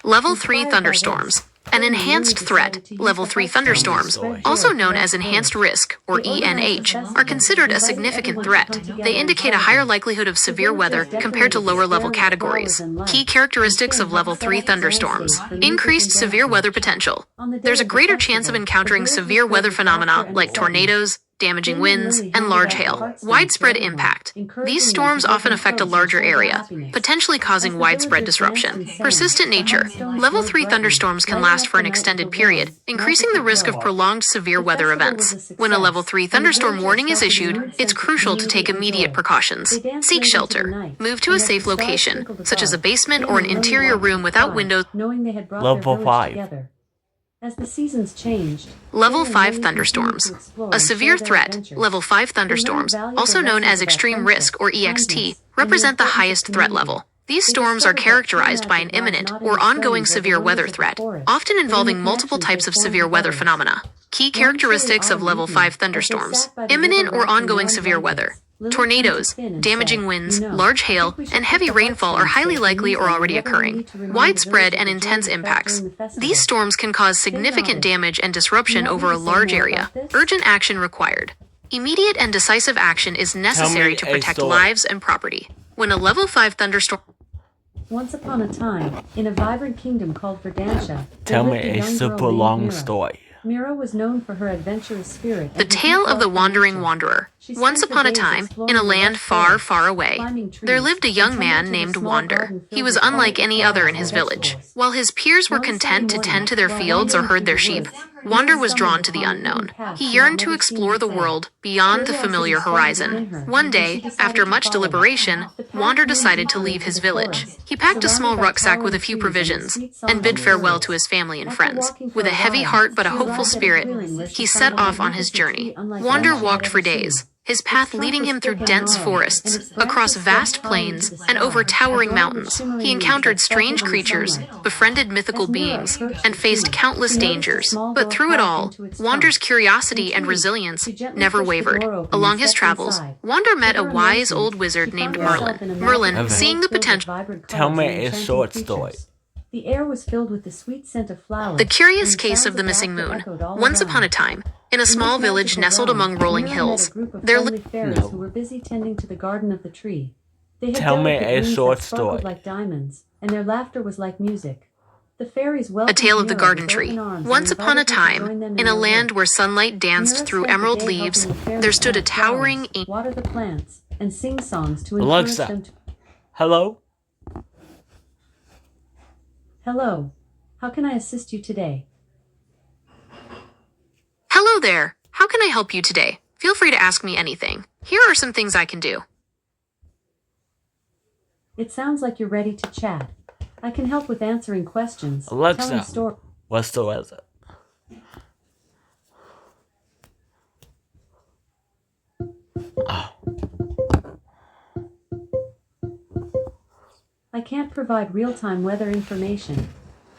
Speaker 3: Level 3 thunderstorms. An enhanced threat, level 3 thunderstorms, also known as enhanced risk, or ENH, are considered a significant threat. They indicate a higher likelihood of severe weather compared to lower level categories. Key characteristics of level 3 thunderstorms. Increased severe weather potential. There's a greater chance of encountering severe weather phenomena like tornadoes, damaging winds, and large hail. Widespread impact. These storms often affect a larger area, potentially causing widespread disruption. Persistent nature. Level 3 thunderstorms can last for an extended period, increasing the risk of prolonged severe weather events. When a level 3 thunderstorm warning is issued, it's crucial to take immediate precautions. Seek shelter. Move to a safe location, such as a basement or an interior room without windows.
Speaker 2: Knowing they had brought
Speaker 1: Level
Speaker 2: their village
Speaker 1: 5.
Speaker 2: together. As the seasons changed,
Speaker 3: Level
Speaker 2: Finn and
Speaker 3: 5
Speaker 2: Lily
Speaker 3: thunderstorms.
Speaker 2: continued to explore
Speaker 3: A
Speaker 2: and
Speaker 3: severe
Speaker 2: share their
Speaker 3: threat,
Speaker 2: adventures.
Speaker 3: level 5
Speaker 2: They learned
Speaker 3: thunderstorms,
Speaker 2: valuable
Speaker 3: also known
Speaker 2: lessons
Speaker 3: as
Speaker 2: about
Speaker 3: extreme
Speaker 2: friendship,
Speaker 3: risk or EXT,
Speaker 2: kindness, and
Speaker 3: represent the
Speaker 2: importance of
Speaker 3: highest threat
Speaker 2: community.
Speaker 3: level. These
Speaker 2: They
Speaker 3: storms are
Speaker 2: discovered that
Speaker 3: characterized
Speaker 2: true
Speaker 3: by an
Speaker 2: magic lies
Speaker 3: imminent
Speaker 2: not in
Speaker 3: or
Speaker 2: the
Speaker 3: ongoing
Speaker 2: stones or the
Speaker 3: severe weather
Speaker 2: wonders of the
Speaker 3: threat,
Speaker 2: forest,
Speaker 3: often
Speaker 2: but in the
Speaker 3: involving multiple
Speaker 2: connections
Speaker 3: types
Speaker 2: they
Speaker 3: of
Speaker 2: formed
Speaker 3: severe
Speaker 2: with
Speaker 3: weather
Speaker 2: others.
Speaker 3: phenomena. Key
Speaker 2: One
Speaker 3: characteristics
Speaker 2: chilly
Speaker 3: of level
Speaker 2: autumn
Speaker 3: 5
Speaker 2: evening, as they
Speaker 3: thunderstorms.
Speaker 2: sat by the
Speaker 3: Imminent
Speaker 2: river
Speaker 3: or
Speaker 2: wrapped in
Speaker 3: ongoing
Speaker 2: warm
Speaker 3: severe
Speaker 2: blankets,
Speaker 3: weather.
Speaker 2: Lily
Speaker 3: Tornadoes,
Speaker 2: turned to Finn and
Speaker 3: damaging
Speaker 2: said,
Speaker 3: winds,
Speaker 2: "You know,
Speaker 3: large
Speaker 2: I
Speaker 3: hail,
Speaker 2: think we should
Speaker 3: and
Speaker 2: keep
Speaker 3: heavy
Speaker 2: the
Speaker 3: rainfall are
Speaker 2: Heartstones
Speaker 3: highly
Speaker 2: safe
Speaker 3: likely
Speaker 2: and
Speaker 3: or
Speaker 2: use them
Speaker 3: already
Speaker 2: whenever we
Speaker 3: occurring.
Speaker 2: need to remind the
Speaker 3: Widespread
Speaker 2: villagers
Speaker 3: and
Speaker 2: of the joy
Speaker 3: intense
Speaker 2: we felt
Speaker 3: impacts.
Speaker 2: during the festival."
Speaker 3: These storms can cause significant
Speaker 2: nodded.
Speaker 3: damage and disruption
Speaker 2: You want
Speaker 3: over
Speaker 2: me
Speaker 3: a
Speaker 2: to say
Speaker 3: large
Speaker 2: more
Speaker 3: area.
Speaker 2: about this?
Speaker 3: Urgent action required. Immediate and decisive action is necessary to
Speaker 1: a
Speaker 3: protect
Speaker 1: story.
Speaker 3: lives and property. When a level 5 thunderstorm...
Speaker 2: Once upon a time, in a vibrant kingdom called Verdantia,
Speaker 1: Tell
Speaker 2: there
Speaker 1: me
Speaker 2: lived a
Speaker 1: a
Speaker 2: young girl
Speaker 1: super
Speaker 2: named
Speaker 1: long
Speaker 2: Mira.
Speaker 1: story.
Speaker 2: Mira was known for her adventurous spirit.
Speaker 3: The
Speaker 2: and her
Speaker 3: Tale
Speaker 2: deep
Speaker 3: of the
Speaker 2: love for
Speaker 3: Wandering
Speaker 2: nature.
Speaker 3: Wanderer.
Speaker 2: She
Speaker 3: Once
Speaker 2: spent her
Speaker 3: upon a
Speaker 2: days
Speaker 3: time,
Speaker 2: exploring
Speaker 3: in a
Speaker 2: the
Speaker 3: land
Speaker 2: lush
Speaker 3: far,
Speaker 2: forest,
Speaker 3: far away,
Speaker 2: climbing
Speaker 3: there
Speaker 2: trees,
Speaker 3: lived a
Speaker 2: and
Speaker 3: young
Speaker 2: tending
Speaker 3: man
Speaker 2: to the
Speaker 3: named
Speaker 2: small
Speaker 3: Wander.
Speaker 2: garden
Speaker 3: He
Speaker 2: filled
Speaker 3: was
Speaker 2: with
Speaker 3: unlike
Speaker 2: delicate
Speaker 3: any other in
Speaker 2: flowers
Speaker 3: his
Speaker 2: and
Speaker 3: village.
Speaker 2: vegetables.
Speaker 3: While his peers were
Speaker 2: One
Speaker 3: content to
Speaker 2: sunny
Speaker 3: tend to
Speaker 2: morning,
Speaker 3: their
Speaker 2: while
Speaker 3: fields or
Speaker 2: wandering
Speaker 3: herd
Speaker 2: through
Speaker 3: their
Speaker 2: the
Speaker 3: sheep,
Speaker 2: woods,
Speaker 3: Wander
Speaker 2: Mira
Speaker 3: was drawn
Speaker 2: stumbled
Speaker 3: to the
Speaker 2: upon a hidden
Speaker 3: unknown.
Speaker 2: path
Speaker 3: He
Speaker 2: she had
Speaker 3: yearned to
Speaker 2: never seen
Speaker 3: explore the
Speaker 2: before.
Speaker 3: world beyond the
Speaker 2: Curiosity
Speaker 3: familiar
Speaker 2: started
Speaker 3: horizon.
Speaker 2: within her,
Speaker 3: One
Speaker 2: and she
Speaker 3: day,
Speaker 2: decided
Speaker 3: after
Speaker 2: to
Speaker 3: much
Speaker 2: follow it.
Speaker 3: deliberation,
Speaker 2: The path
Speaker 3: Wander
Speaker 2: led
Speaker 3: decided to
Speaker 2: deeper
Speaker 3: leave
Speaker 2: into
Speaker 3: his
Speaker 2: the
Speaker 3: village.
Speaker 2: forest,
Speaker 3: He packed a
Speaker 2: surrounded
Speaker 3: small
Speaker 2: by
Speaker 3: rucksack with a
Speaker 2: towering
Speaker 3: few
Speaker 2: trees and the
Speaker 3: provisions
Speaker 2: sweet song
Speaker 3: and bid
Speaker 2: of the
Speaker 3: farewell
Speaker 2: birds.
Speaker 3: to his family and
Speaker 2: After
Speaker 3: friends.
Speaker 2: walking for
Speaker 3: With a
Speaker 2: a
Speaker 3: heavy
Speaker 2: while,
Speaker 3: heart but a
Speaker 2: she
Speaker 3: hopeful
Speaker 2: arrived at a
Speaker 3: spirit,
Speaker 2: clearing where she
Speaker 3: he
Speaker 2: found
Speaker 3: set
Speaker 2: a
Speaker 3: off on his
Speaker 2: magnificent
Speaker 3: journey.
Speaker 2: tree unlike
Speaker 3: Wander
Speaker 2: any she had
Speaker 3: walked
Speaker 2: ever
Speaker 3: for
Speaker 2: seen.
Speaker 3: days, his
Speaker 2: Its
Speaker 3: path
Speaker 2: trunk
Speaker 3: leading
Speaker 2: was
Speaker 3: him through
Speaker 2: thick and
Speaker 3: dense
Speaker 2: gnarled,
Speaker 3: forests,
Speaker 2: and its branches
Speaker 3: across
Speaker 2: stretched
Speaker 3: vast
Speaker 2: high
Speaker 3: plains,
Speaker 2: into the
Speaker 3: and over
Speaker 2: sky,
Speaker 3: towering
Speaker 2: adorned with
Speaker 3: mountains.
Speaker 2: shimmering
Speaker 3: He
Speaker 2: leaves
Speaker 3: encountered
Speaker 2: that sparkled
Speaker 3: strange
Speaker 2: in the
Speaker 3: creatures,
Speaker 2: sunlight.
Speaker 3: befriended mythical
Speaker 2: As Mira
Speaker 3: beings,
Speaker 2: approached
Speaker 3: and
Speaker 2: the
Speaker 3: faced
Speaker 2: tree,
Speaker 3: countless
Speaker 2: she noticed a
Speaker 3: dangers.
Speaker 2: small
Speaker 3: But
Speaker 2: door
Speaker 3: through it
Speaker 2: carved
Speaker 3: all,
Speaker 2: into its
Speaker 3: Wander's
Speaker 2: trunk.
Speaker 3: curiosity and
Speaker 2: Intrigued,
Speaker 3: resilience
Speaker 2: she gently
Speaker 3: never
Speaker 2: pushed the
Speaker 3: wavered.
Speaker 2: door open
Speaker 3: Along
Speaker 2: and
Speaker 3: his
Speaker 2: stepped
Speaker 3: travels,
Speaker 2: inside.
Speaker 3: Wander met
Speaker 2: To
Speaker 3: a
Speaker 2: her
Speaker 3: wise
Speaker 2: amazement,
Speaker 3: old wizard
Speaker 2: she
Speaker 3: named
Speaker 2: found herself in a
Speaker 3: Merlin.
Speaker 2: magical
Speaker 3: Merlin,
Speaker 2: world
Speaker 3: seeing the
Speaker 2: filled with
Speaker 3: potential...
Speaker 2: vibrant
Speaker 1: Tell
Speaker 2: colors
Speaker 1: me
Speaker 2: and
Speaker 1: a
Speaker 2: enchanting
Speaker 1: short
Speaker 2: creatures.
Speaker 1: story.
Speaker 2: The air was filled with the sweet scent of flowers.
Speaker 3: The Curious
Speaker 2: and the
Speaker 3: Case
Speaker 2: sounds
Speaker 3: of the Missing
Speaker 2: laughter
Speaker 3: Moon.
Speaker 2: echoed all
Speaker 3: Once
Speaker 2: around.
Speaker 3: upon a time, in a
Speaker 2: In
Speaker 3: small
Speaker 2: this
Speaker 3: village
Speaker 2: magical
Speaker 3: nestled
Speaker 2: realm,
Speaker 3: among rolling
Speaker 2: Mira
Speaker 3: hills,
Speaker 2: met a group of
Speaker 3: there
Speaker 2: friendly
Speaker 3: lived...
Speaker 2: fairies
Speaker 1: No.
Speaker 2: who were busy tending to the garden of the tree. They had
Speaker 1: Tell me
Speaker 2: delicate
Speaker 1: a
Speaker 2: wings
Speaker 1: short
Speaker 2: that sparkled
Speaker 1: story.
Speaker 2: like diamonds, and their laughter was like music. The fairies
Speaker 3: A
Speaker 2: welcomed
Speaker 3: Tale of the
Speaker 2: Mira
Speaker 3: Garden
Speaker 2: with open
Speaker 3: Tree.
Speaker 2: arms and
Speaker 3: Once upon a
Speaker 2: invited her to
Speaker 3: time,
Speaker 2: join them
Speaker 3: in
Speaker 2: their
Speaker 3: a land
Speaker 2: work.
Speaker 3: where sunlight danced
Speaker 2: Mira
Speaker 3: through
Speaker 2: spent the
Speaker 3: emerald
Speaker 2: day
Speaker 3: leaves,
Speaker 2: helping the fairies
Speaker 3: there stood a
Speaker 2: plant flowers,
Speaker 3: towering...
Speaker 2: water the plants, and sing songs to encourage
Speaker 1: Alexa.
Speaker 2: them to...
Speaker 1: Hello?
Speaker 2: Hello. How can I assist you today?
Speaker 3: Hello there. How can I help you today? Feel free to ask me anything. Here are some things I can do.
Speaker 2: It sounds like you're ready to chat. I can help with answering questions,
Speaker 1: Alexa.
Speaker 2: telling stories.
Speaker 1: What's the weather?
Speaker 2: I can't provide real-time weather information.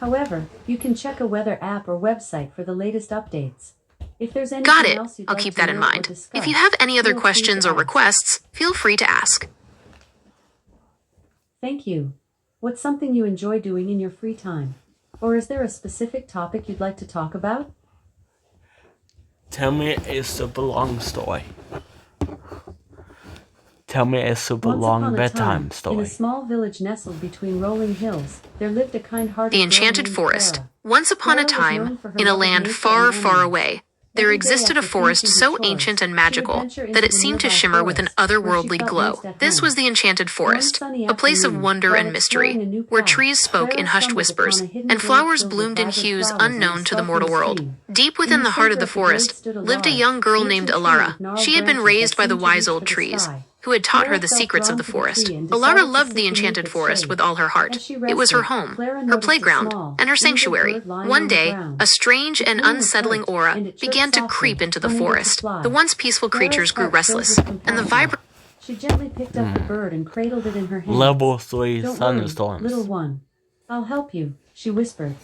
Speaker 2: However, you can check a weather app or website for the latest updates. If there's anything
Speaker 3: Got it.
Speaker 2: else you'd
Speaker 3: I'll
Speaker 2: like
Speaker 3: keep
Speaker 2: to
Speaker 3: that in
Speaker 2: know or
Speaker 3: mind.
Speaker 2: discuss,
Speaker 3: If you have any other
Speaker 2: feel free
Speaker 3: questions
Speaker 2: to
Speaker 3: or
Speaker 2: ask.
Speaker 3: requests, feel free to ask.
Speaker 2: Thank you. What's something you enjoy doing in your free time? Or is there a specific topic you'd like to talk about?
Speaker 1: Tell me a super long story. Tell me a super
Speaker 2: Once
Speaker 1: long
Speaker 2: upon a
Speaker 1: bedtime
Speaker 2: time, in
Speaker 1: story.
Speaker 2: a small village nestled between rolling hills, there lived a kind-hearted
Speaker 3: The
Speaker 2: girl
Speaker 3: Enchanted
Speaker 2: named
Speaker 3: Forest.
Speaker 2: Clara.
Speaker 3: Once upon a
Speaker 2: Clara was
Speaker 3: time,
Speaker 2: known for her
Speaker 3: in a
Speaker 2: love of
Speaker 3: land
Speaker 2: nature
Speaker 3: far,
Speaker 2: and
Speaker 3: far
Speaker 2: animals.
Speaker 3: away, there
Speaker 2: Every day
Speaker 3: existed a
Speaker 2: after
Speaker 3: forest
Speaker 2: finishing
Speaker 3: so
Speaker 2: her chores,
Speaker 3: ancient and
Speaker 2: she would
Speaker 3: magical
Speaker 2: venture into
Speaker 3: that it
Speaker 2: the
Speaker 3: seemed to
Speaker 2: nearby
Speaker 3: shimmer with an
Speaker 2: forest, where she
Speaker 3: otherworldly
Speaker 2: felt
Speaker 3: glow.
Speaker 2: most at
Speaker 3: This
Speaker 2: home.
Speaker 3: was the Enchanted Forest,
Speaker 2: sunny
Speaker 3: a place of
Speaker 2: afternoon,
Speaker 3: wonder
Speaker 2: while
Speaker 3: and
Speaker 2: exploring
Speaker 3: mystery,
Speaker 2: a new
Speaker 3: where
Speaker 2: path,
Speaker 3: trees spoke
Speaker 2: Clara
Speaker 3: in hushed
Speaker 2: stumbled
Speaker 3: whispers,
Speaker 2: upon a hidden
Speaker 3: and
Speaker 2: glade
Speaker 3: flowers
Speaker 2: filled with
Speaker 3: bloomed in
Speaker 2: vibrant
Speaker 3: hues
Speaker 2: flowers and a
Speaker 3: unknown to the
Speaker 2: sparkling
Speaker 3: mortal world.
Speaker 2: stream.
Speaker 3: Deep
Speaker 2: In
Speaker 3: within the heart of
Speaker 2: center
Speaker 3: the
Speaker 2: of glade
Speaker 3: forest
Speaker 2: stood
Speaker 3: lived a
Speaker 2: large,
Speaker 3: young girl
Speaker 2: ancient
Speaker 3: named
Speaker 2: tree
Speaker 3: Alara.
Speaker 2: with gnarled
Speaker 3: She had been
Speaker 2: branches
Speaker 3: raised
Speaker 2: that
Speaker 3: by the
Speaker 2: seemed to
Speaker 3: wise
Speaker 2: reach
Speaker 3: old
Speaker 2: for the
Speaker 3: trees,
Speaker 2: sky.
Speaker 3: who had taught
Speaker 2: Clara
Speaker 3: her the
Speaker 2: felt
Speaker 3: secrets of
Speaker 2: drawn
Speaker 3: the
Speaker 2: to the
Speaker 3: forest.
Speaker 2: tree and
Speaker 3: Alara
Speaker 2: decided to
Speaker 3: loved
Speaker 2: sit
Speaker 3: the
Speaker 2: beneath
Speaker 3: Enchanted
Speaker 2: its
Speaker 3: Forest
Speaker 2: shade.
Speaker 3: with all her heart.
Speaker 2: As she
Speaker 3: It was her
Speaker 2: rested,
Speaker 3: home,
Speaker 2: Clara
Speaker 3: her
Speaker 2: noticed a
Speaker 3: playground,
Speaker 2: small,
Speaker 3: and her
Speaker 2: injured
Speaker 3: sanctuary.
Speaker 2: bird lying
Speaker 3: One
Speaker 2: on the
Speaker 3: day,
Speaker 2: ground.
Speaker 3: a strange
Speaker 2: Its
Speaker 3: and
Speaker 2: wing was
Speaker 3: unsettling
Speaker 2: hurt,
Speaker 3: aura
Speaker 2: and it chirped
Speaker 3: began to
Speaker 2: softly,
Speaker 3: creep into the
Speaker 2: unable to
Speaker 3: forest.
Speaker 2: fly.
Speaker 3: The once peaceful
Speaker 2: Clara's
Speaker 3: creatures grew
Speaker 2: heart filled
Speaker 3: restless,
Speaker 2: with
Speaker 3: and the
Speaker 2: compassion.
Speaker 3: vibrant
Speaker 2: She gently picked up the bird and cradled it in her hands.
Speaker 1: Level 3
Speaker 2: Don't worry,
Speaker 1: thunderstorms.
Speaker 2: little one. I'll help you, she whispered.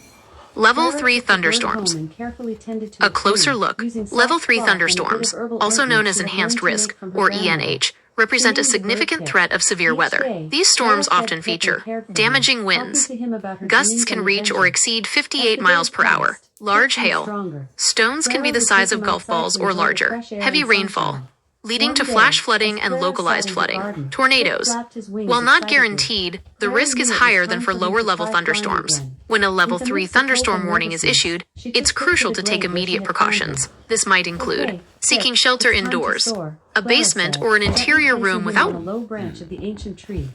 Speaker 3: Level
Speaker 2: Clara
Speaker 3: 3
Speaker 2: took the bird
Speaker 3: thunderstorms.
Speaker 2: home and carefully tended to
Speaker 3: A
Speaker 2: its
Speaker 3: closer
Speaker 2: wing,
Speaker 3: look.
Speaker 2: using soft
Speaker 3: Level 3
Speaker 2: cloth and a bit of
Speaker 3: thunderstorms,
Speaker 2: herbal
Speaker 3: also known
Speaker 2: ointment
Speaker 3: as
Speaker 2: she had
Speaker 3: enhanced
Speaker 2: learned to make
Speaker 3: risk,
Speaker 2: from her
Speaker 3: or
Speaker 2: grandmother.
Speaker 3: ENH, represent
Speaker 2: She
Speaker 3: a
Speaker 2: named the bird
Speaker 3: significant
Speaker 2: Pip.
Speaker 3: threat of severe
Speaker 2: Each
Speaker 3: weather.
Speaker 2: day,
Speaker 3: These
Speaker 2: Clara
Speaker 3: storms
Speaker 2: fed
Speaker 3: often
Speaker 2: Pip and
Speaker 3: feature
Speaker 2: cared for him,
Speaker 3: damaging
Speaker 2: talking
Speaker 3: winds.
Speaker 2: to him about her
Speaker 3: Gusts
Speaker 2: dreams
Speaker 3: can
Speaker 2: and
Speaker 3: reach or
Speaker 2: adventures.
Speaker 3: exceed
Speaker 2: As
Speaker 3: 58
Speaker 2: the
Speaker 3: miles
Speaker 2: days
Speaker 3: per hour.
Speaker 2: passed,
Speaker 3: Large
Speaker 2: Pip grew
Speaker 3: hail.
Speaker 2: stronger.
Speaker 3: Stones can
Speaker 2: Clara
Speaker 3: be the
Speaker 2: would
Speaker 3: size
Speaker 2: take
Speaker 3: of
Speaker 2: him
Speaker 3: golf
Speaker 2: outside
Speaker 3: balls
Speaker 2: to
Speaker 3: or
Speaker 2: enjoy the
Speaker 3: larger.
Speaker 2: fresh air
Speaker 3: Heavy
Speaker 2: and
Speaker 3: rainfall,
Speaker 2: sunshine.
Speaker 3: leading
Speaker 2: One
Speaker 3: to
Speaker 2: day,
Speaker 3: flash flooding
Speaker 2: as
Speaker 3: and
Speaker 2: Clara
Speaker 3: localized
Speaker 2: sat in her
Speaker 3: flooding.
Speaker 2: garden, Pip
Speaker 3: Tornadoes.
Speaker 2: flapped his wings
Speaker 3: While not
Speaker 2: excitedly.
Speaker 3: guaranteed, the
Speaker 2: Clara
Speaker 3: risk
Speaker 2: knew
Speaker 3: is
Speaker 2: it was
Speaker 3: higher
Speaker 2: time
Speaker 3: than for
Speaker 2: for him to
Speaker 3: lower level
Speaker 2: try flying
Speaker 3: thunderstorms.
Speaker 2: again.
Speaker 3: When a level
Speaker 2: With a
Speaker 3: 3
Speaker 2: mix of hope
Speaker 3: thunderstorm
Speaker 2: and
Speaker 3: warning is
Speaker 2: nervousness,
Speaker 3: issued,
Speaker 2: she
Speaker 3: it's
Speaker 2: took Pip
Speaker 3: crucial
Speaker 2: to
Speaker 3: to
Speaker 2: the
Speaker 3: take
Speaker 2: glade where she
Speaker 3: immediate
Speaker 2: had found him.
Speaker 3: precautions. This might include
Speaker 2: Okay,
Speaker 3: seeking
Speaker 2: Pip,
Speaker 3: shelter
Speaker 2: it's time to
Speaker 3: indoors,
Speaker 2: soar,
Speaker 3: a
Speaker 2: Clara
Speaker 3: basement
Speaker 2: said,
Speaker 3: or an
Speaker 2: gently
Speaker 3: interior
Speaker 2: placing
Speaker 3: room
Speaker 2: him
Speaker 3: without.
Speaker 2: on a low branch of the ancient tree.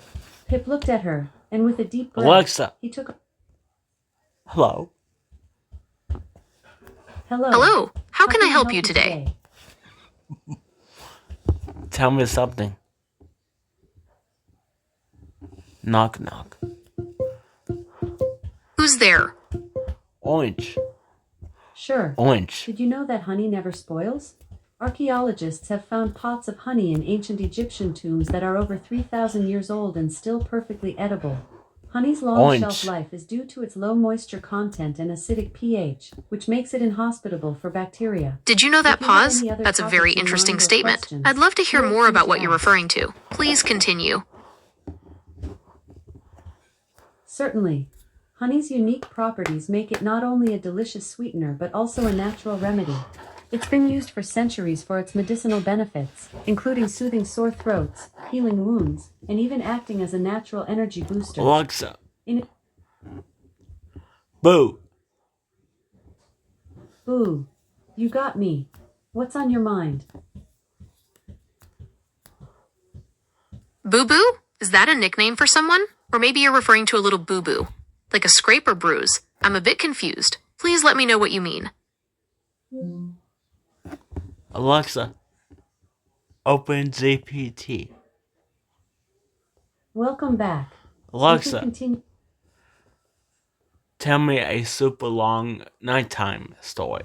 Speaker 2: Pip looked at her, and with a deep breath,
Speaker 1: Alexa,
Speaker 2: he took.
Speaker 1: hello.
Speaker 3: Hello, how can I help you today?
Speaker 1: Tell me something. Knock knock.
Speaker 3: Who's there?
Speaker 1: Orange.
Speaker 2: Sure.
Speaker 1: Orange.
Speaker 2: Did you know that honey never spoils? Archaeologists have found pots of honey in ancient Egyptian tombs that are over 3,000 years old and still perfectly edible. Honey's long
Speaker 1: Orange.
Speaker 2: shelf life is due to its low moisture content and acidic pH, which makes it inhospitable for bacteria.
Speaker 3: Did you know that
Speaker 2: If you have
Speaker 3: pause?
Speaker 2: any other
Speaker 3: That's a
Speaker 2: topics
Speaker 3: very
Speaker 2: in mind
Speaker 3: interesting
Speaker 2: or
Speaker 3: statement.
Speaker 2: questions,
Speaker 3: I'd love to hear
Speaker 2: feel
Speaker 3: more
Speaker 2: free
Speaker 3: about
Speaker 2: to
Speaker 3: what you're
Speaker 2: ask.
Speaker 3: referring to. Please continue.
Speaker 2: Certainly. Honey's unique properties make it not only a delicious sweetener but also a natural remedy. It's been used for centuries for its medicinal benefits, including soothing sore throats, healing wounds, and even acting as a natural energy booster.
Speaker 1: Alexa.
Speaker 2: In
Speaker 1: Boo.
Speaker 2: Ooh, you got me. What's on your mind?
Speaker 3: Boo Boo? Is that a nickname for someone? Or maybe you're referring to a little boo boo, like a scrape or bruise. I'm a bit confused. Please let me know what you mean.
Speaker 1: Alexa. Open GPT.
Speaker 2: Welcome back. You can
Speaker 1: Alexa.
Speaker 2: continue.
Speaker 1: Tell me a super long nighttime story.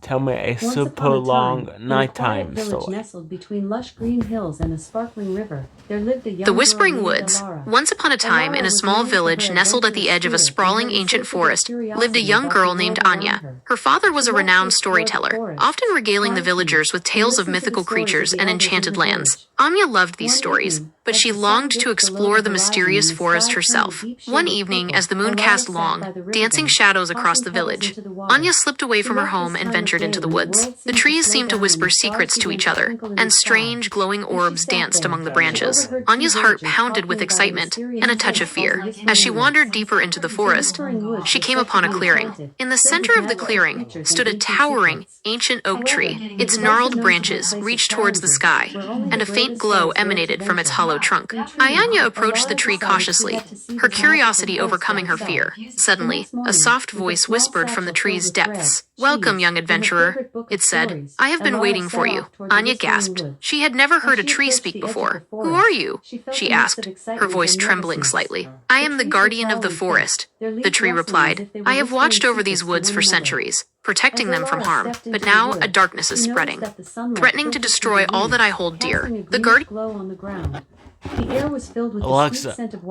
Speaker 1: Tell me a
Speaker 2: Once
Speaker 1: super
Speaker 2: upon a
Speaker 1: long
Speaker 2: time, in a quiet
Speaker 1: nighttime
Speaker 2: village
Speaker 1: story.
Speaker 2: nestled between lush green hills and a sparkling river, there lived a young
Speaker 3: The
Speaker 2: girl
Speaker 3: Whispering
Speaker 2: named
Speaker 3: Woods.
Speaker 2: Alara.
Speaker 3: Once upon a time, in a
Speaker 2: Alara
Speaker 3: small
Speaker 2: was known for
Speaker 3: village
Speaker 2: her
Speaker 3: nestled at the
Speaker 2: adventurous
Speaker 3: edge of a
Speaker 2: spirit and
Speaker 3: sprawling
Speaker 2: her
Speaker 3: ancient
Speaker 2: insatiable
Speaker 3: forest, lived a
Speaker 2: curiosity
Speaker 3: young
Speaker 2: about
Speaker 3: girl
Speaker 2: the
Speaker 3: named
Speaker 2: world around
Speaker 3: Anya.
Speaker 2: her.
Speaker 3: Her father was
Speaker 2: She
Speaker 3: a
Speaker 2: loved to
Speaker 3: renowned
Speaker 2: explore the
Speaker 3: storyteller,
Speaker 2: forest,
Speaker 3: often regaling the
Speaker 2: climb
Speaker 3: villagers
Speaker 2: trees,
Speaker 3: with
Speaker 2: and
Speaker 3: tales of
Speaker 2: listen to the
Speaker 3: mythical
Speaker 2: stories of
Speaker 3: creatures
Speaker 2: the
Speaker 3: and
Speaker 2: elders in
Speaker 3: enchanted
Speaker 2: her
Speaker 3: lands.
Speaker 2: village.
Speaker 3: Anya loved these
Speaker 2: One
Speaker 3: stories,
Speaker 2: evening,
Speaker 3: but
Speaker 2: as
Speaker 3: she
Speaker 2: the sun
Speaker 3: longed to
Speaker 2: dipped below
Speaker 3: explore
Speaker 2: the
Speaker 3: the
Speaker 2: horizon
Speaker 3: mysterious
Speaker 2: and the
Speaker 3: forest
Speaker 2: sky turned a
Speaker 3: herself.
Speaker 2: deep shade
Speaker 3: One
Speaker 2: of
Speaker 3: evening,
Speaker 2: purple,
Speaker 3: as the moon
Speaker 2: Alara
Speaker 3: cast
Speaker 2: sat
Speaker 3: long,
Speaker 2: by the
Speaker 3: dancing
Speaker 2: riverbank,
Speaker 3: shadows across
Speaker 2: tossing
Speaker 3: the
Speaker 2: pebbles
Speaker 3: village,
Speaker 2: into the water.
Speaker 3: Anya slipped away
Speaker 2: She
Speaker 3: from her
Speaker 2: loved
Speaker 3: home
Speaker 2: this
Speaker 3: and
Speaker 2: time of
Speaker 3: ventured
Speaker 2: day
Speaker 3: into the
Speaker 2: when the
Speaker 3: woods.
Speaker 2: world
Speaker 3: The
Speaker 2: seemed to
Speaker 3: trees
Speaker 2: slow
Speaker 3: seemed to
Speaker 2: down
Speaker 3: whisper
Speaker 2: and the stars
Speaker 3: secrets to
Speaker 2: began
Speaker 3: each
Speaker 2: to
Speaker 3: other,
Speaker 2: twinkle in the
Speaker 3: and
Speaker 2: sky.
Speaker 3: strange glowing
Speaker 2: As she
Speaker 3: orbs
Speaker 2: sat
Speaker 3: danced
Speaker 2: there,
Speaker 3: among the
Speaker 2: she
Speaker 3: branches.
Speaker 2: overheard two
Speaker 3: Anya's heart
Speaker 2: villagers
Speaker 3: pounded
Speaker 2: talking
Speaker 3: with
Speaker 2: about a
Speaker 3: excitement
Speaker 2: mysterious
Speaker 3: and a touch of
Speaker 2: forest called
Speaker 3: fear.
Speaker 2: the Whispering
Speaker 3: As she
Speaker 2: Woods.
Speaker 3: wandered deeper into the
Speaker 2: The
Speaker 3: forest,
Speaker 2: Whispering Woods
Speaker 3: she
Speaker 2: was
Speaker 3: came
Speaker 2: said to
Speaker 3: upon a
Speaker 2: be
Speaker 3: clearing.
Speaker 2: enchanted,
Speaker 3: In the
Speaker 2: filled
Speaker 3: center
Speaker 2: with
Speaker 3: of the
Speaker 2: magical
Speaker 3: clearing
Speaker 2: creatures
Speaker 3: stood a
Speaker 2: and ancient
Speaker 3: towering,
Speaker 2: secrets.
Speaker 3: ancient oak
Speaker 2: However,
Speaker 3: tree.
Speaker 2: it
Speaker 3: Its
Speaker 2: was also
Speaker 3: gnarled
Speaker 2: known to be a
Speaker 3: branches
Speaker 2: place of
Speaker 3: reached towards the
Speaker 2: challenges,
Speaker 3: sky,
Speaker 2: where only
Speaker 3: and
Speaker 2: the
Speaker 3: a faint
Speaker 2: bravest
Speaker 3: glow
Speaker 2: souls dared to
Speaker 3: emanated from its
Speaker 2: venture.
Speaker 3: hollow trunk.
Speaker 2: Intrigued,
Speaker 3: Ayanya approached the
Speaker 2: Alara
Speaker 3: tree
Speaker 2: decided she
Speaker 3: cautiously,
Speaker 2: had to see
Speaker 3: her
Speaker 2: this magical
Speaker 3: curiosity
Speaker 2: forest
Speaker 3: overcoming
Speaker 2: for
Speaker 3: her
Speaker 2: herself.
Speaker 3: fear.
Speaker 2: The
Speaker 3: Suddenly,
Speaker 2: next
Speaker 3: a
Speaker 2: morning,
Speaker 3: soft
Speaker 2: with a
Speaker 3: voice
Speaker 2: small
Speaker 3: whispered from the
Speaker 2: satchel filled
Speaker 3: tree's
Speaker 2: with
Speaker 3: depths.
Speaker 2: bread,
Speaker 3: "Welcome,
Speaker 2: cheese,
Speaker 3: young
Speaker 2: and her
Speaker 3: adventurer,"
Speaker 2: favorite book
Speaker 3: it
Speaker 2: of
Speaker 3: said.
Speaker 2: stories,
Speaker 3: "I have been
Speaker 2: Alara
Speaker 3: waiting
Speaker 2: set
Speaker 3: for
Speaker 2: off
Speaker 3: you."
Speaker 2: toward the
Speaker 3: Anya
Speaker 2: Whispering
Speaker 3: gasped.
Speaker 2: Woods.
Speaker 3: She had never
Speaker 2: As
Speaker 3: heard a
Speaker 2: she
Speaker 3: tree
Speaker 2: approached
Speaker 3: speak
Speaker 2: the edge of
Speaker 3: before.
Speaker 2: the
Speaker 3: "Who
Speaker 2: forest,
Speaker 3: are you?"
Speaker 2: she felt
Speaker 3: she
Speaker 2: a mix
Speaker 3: asked,
Speaker 2: of
Speaker 3: her
Speaker 2: excitement
Speaker 3: voice
Speaker 2: and
Speaker 3: trembling
Speaker 2: nervousness.
Speaker 3: slightly.
Speaker 2: The
Speaker 3: "I am the
Speaker 2: trees were
Speaker 3: guardian of
Speaker 2: tall
Speaker 3: the
Speaker 2: and thick,
Speaker 3: forest,"
Speaker 2: their
Speaker 3: the
Speaker 2: leaves
Speaker 3: tree
Speaker 2: rustling as
Speaker 3: replied.
Speaker 2: if they were
Speaker 3: "I have watched
Speaker 2: whispering
Speaker 3: over these
Speaker 2: secrets to
Speaker 3: woods
Speaker 2: one
Speaker 3: for
Speaker 2: another.
Speaker 3: centuries, protecting
Speaker 2: As
Speaker 3: them from
Speaker 2: Alara
Speaker 3: harm,
Speaker 2: stepped
Speaker 3: but
Speaker 2: into
Speaker 3: now
Speaker 2: the
Speaker 3: a
Speaker 2: woods,
Speaker 3: darkness
Speaker 2: she
Speaker 3: is
Speaker 2: noticed
Speaker 3: spreading,
Speaker 2: that the sunlight
Speaker 3: threatening to
Speaker 2: filtered through
Speaker 3: destroy
Speaker 2: the
Speaker 3: all that
Speaker 2: leaves,
Speaker 3: I hold dear.
Speaker 2: casting a
Speaker 3: The
Speaker 2: greenish
Speaker 3: guardian
Speaker 2: glow on the ground. The air was filled with the
Speaker 1: Alexa.
Speaker 2: sweet scent of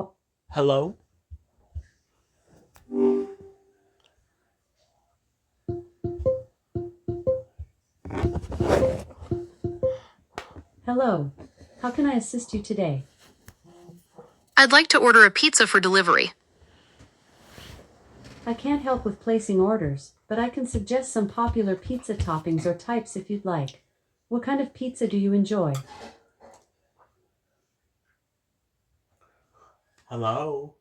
Speaker 1: Hello?
Speaker 2: Hello. How can I assist you today?
Speaker 3: I'd like to order a pizza for delivery.
Speaker 2: I can't help with placing orders, but I can suggest some popular pizza toppings or types if you'd like. What kind of pizza do you enjoy?
Speaker 1: Hello?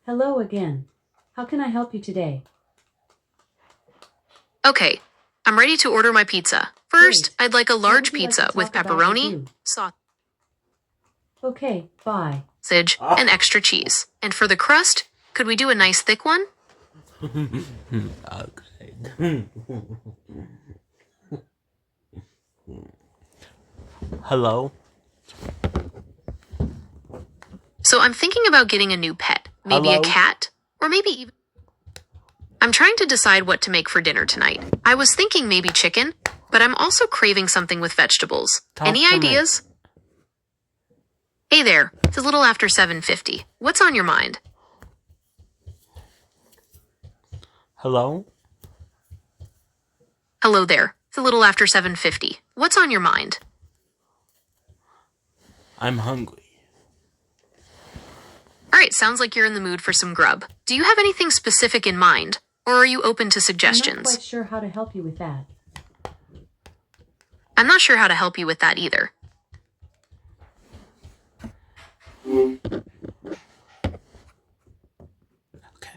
Speaker 2: Hello again. How can I help you today?
Speaker 3: Okay, I'm ready to order my pizza. First,
Speaker 2: Great.
Speaker 3: I'd like a
Speaker 2: What
Speaker 3: large
Speaker 2: would you like
Speaker 3: pizza
Speaker 2: to
Speaker 3: with
Speaker 2: talk about with
Speaker 3: pepperoni,
Speaker 2: you?
Speaker 3: sausage,
Speaker 2: Okay, bye.
Speaker 3: and extra cheese. And for the crust, could we do a nice thick one?
Speaker 1: Okay. Hello?
Speaker 3: So I'm thinking about getting a new pet. Maybe
Speaker 1: Hello?
Speaker 3: a cat, or maybe even... I'm trying to decide what to make for dinner tonight. I was thinking maybe chicken, but I'm also craving something with vegetables.
Speaker 1: Talk
Speaker 3: Any
Speaker 1: to me.
Speaker 3: ideas? Hey there, it's a little after 7:50. What's on your mind?
Speaker 1: Hello?
Speaker 3: Hello there, it's a little after 7:50. What's on your mind?
Speaker 1: I'm hungry.
Speaker 3: Alright, sounds like you're in the mood for some grub. Do you have anything specific in mind, or are you open to
Speaker 2: I'm not
Speaker 3: suggestions?
Speaker 2: quite sure how to help you with that.
Speaker 3: I'm not sure how to help you with that either.
Speaker 1: Okay.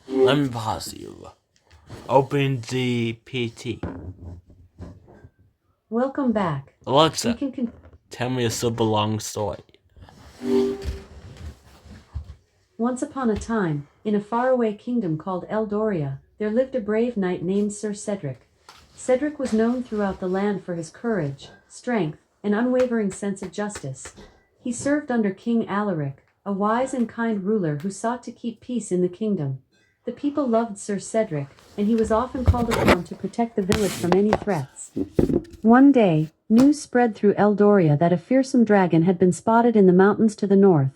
Speaker 1: Let me pause you. Open the PT.
Speaker 2: Welcome back. We
Speaker 1: Alexa,
Speaker 2: can
Speaker 1: tell me a super long story.
Speaker 2: Once upon a time, in a faraway kingdom called Eldoria, there lived a brave knight named Sir Cedric. Cedric was known throughout the land for his courage, strength, and unwavering sense of justice. He served under King Alaric, a wise and kind ruler who sought to keep peace in the kingdom. The people loved Sir Cedric, and he was often called upon to protect the village from any threats. One day, news spread through Eldoria that a fearsome dragon had been spotted in the mountains to the north.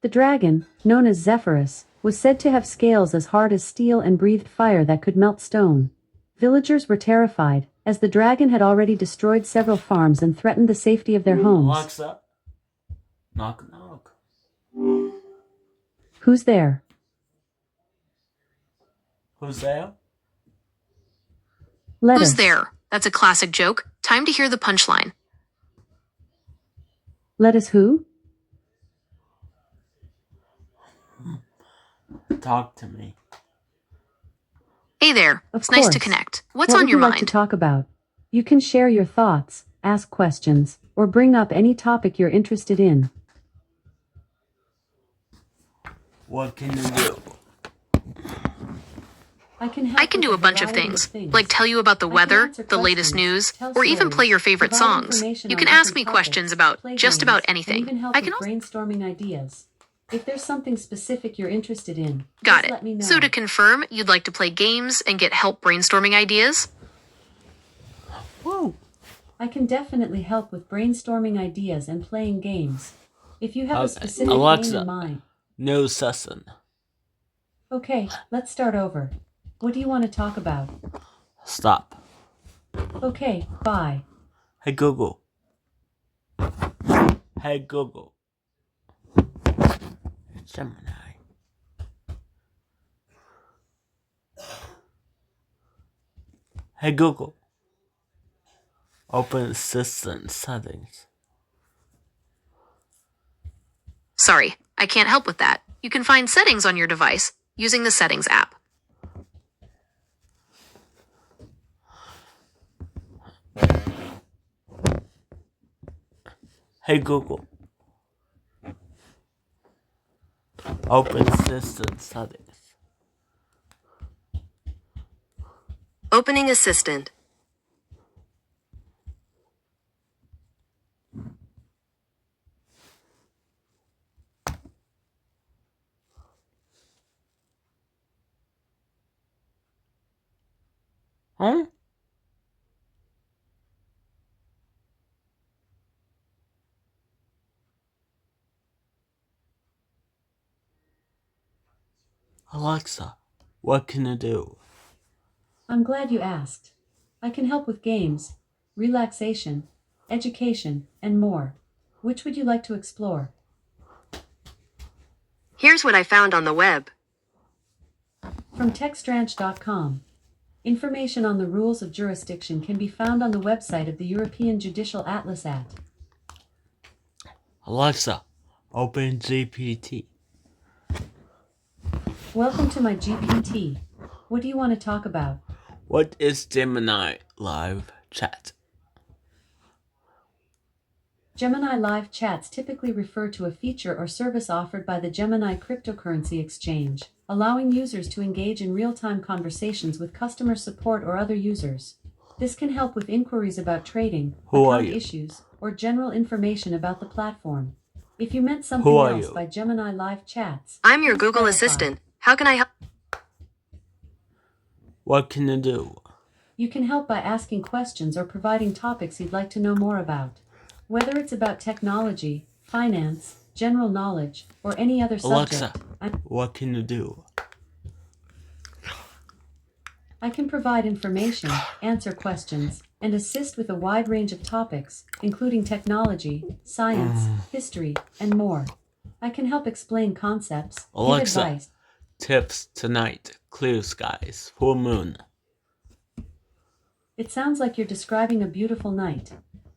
Speaker 2: The dragon, known as Zephyrus, was said to have scales as hard as steel and breathed fire that could melt stone. Villagers were terrified, as the dragon had already destroyed several farms and threatened the safety of their homes.
Speaker 1: Alexa, knock knock.
Speaker 2: Who's there?
Speaker 1: Who's there?
Speaker 2: Let
Speaker 3: Who's
Speaker 2: us.
Speaker 3: there? That's a classic joke. Time to hear the punchline.
Speaker 2: Let us who?
Speaker 1: Talk to me.
Speaker 3: Hey there,
Speaker 2: Of
Speaker 3: it's nice to
Speaker 2: course.
Speaker 3: connect. What's
Speaker 2: What
Speaker 3: on
Speaker 2: would
Speaker 3: your
Speaker 2: you like to
Speaker 3: mind?
Speaker 2: talk about? You can share your thoughts, ask questions, or bring up any topic you're interested in.
Speaker 1: What can you do?
Speaker 2: I can help
Speaker 3: I can
Speaker 2: with
Speaker 3: do a bunch of
Speaker 2: variety
Speaker 3: things, like tell you about the
Speaker 2: I can
Speaker 3: weather,
Speaker 2: answer
Speaker 3: the latest
Speaker 2: questions,
Speaker 3: news,
Speaker 2: tell
Speaker 3: or even
Speaker 2: stories,
Speaker 3: play your favorite
Speaker 2: provide
Speaker 3: songs.
Speaker 2: information
Speaker 3: You
Speaker 2: on
Speaker 3: can ask me
Speaker 2: different
Speaker 3: questions
Speaker 2: topics,
Speaker 3: about
Speaker 2: play
Speaker 3: just
Speaker 2: games,
Speaker 3: about
Speaker 2: and
Speaker 3: anything.
Speaker 2: even help
Speaker 3: I
Speaker 2: with
Speaker 3: can also...
Speaker 2: brainstorming ideas. If there's something specific you're interested in,
Speaker 3: Got
Speaker 2: just
Speaker 3: it.
Speaker 2: let me know.
Speaker 3: So to confirm, you'd like to play games and get help brainstorming ideas?
Speaker 1: Whoa.
Speaker 2: I can definitely help with brainstorming ideas and playing games. If you have a
Speaker 1: Okay,
Speaker 2: specific
Speaker 1: Alexa.
Speaker 2: game in mind.
Speaker 1: No session.
Speaker 2: Okay, let's start over. What do you want to talk about?
Speaker 1: Stop.
Speaker 2: Okay, bye.
Speaker 1: Hey Google. Hey Google. Gemini. Hey Google. Open system settings.
Speaker 3: Sorry, I can't help with that. You can find settings on your device using the Settings app.
Speaker 1: Hey Google. Open system settings.
Speaker 3: Opening Assistant.
Speaker 1: Huh? Alexa, what can I do?
Speaker 2: I'm glad you asked. I can help with games, relaxation, education, and more. Which would you like to explore?
Speaker 3: Here's what I found on the web.
Speaker 2: From TextRanch.com. Information on the rules of jurisdiction can be found on the website of the European Judicial Atlas at
Speaker 1: Alexa, open GPT.
Speaker 2: Welcome to my GPT. What do you want to talk about?
Speaker 1: What is Gemini live chat?
Speaker 2: Gemini live chats typically refer to a feature or service offered by the Gemini cryptocurrency exchange, allowing users to engage in real-time conversations with customer support or other users. This can help with inquiries about trading, account issues, or general information about the platform. If you meant something else by Gemini live chats,
Speaker 3: I'm your Google Assistant. How can I help?
Speaker 1: What can I do?
Speaker 2: You can help by asking questions or providing topics you'd like to know more about. Whether it's about technology, finance, general knowledge, or any other subject.
Speaker 1: Alexa, what can I do?
Speaker 2: I can provide information, answer questions, and assist with a wide range of topics, including technology, science, history, and more. I can help explain concepts, give
Speaker 1: Alexa,
Speaker 2: advice.
Speaker 1: Tips tonight, clear skies, full moon.
Speaker 2: It sounds like you're describing a beautiful night.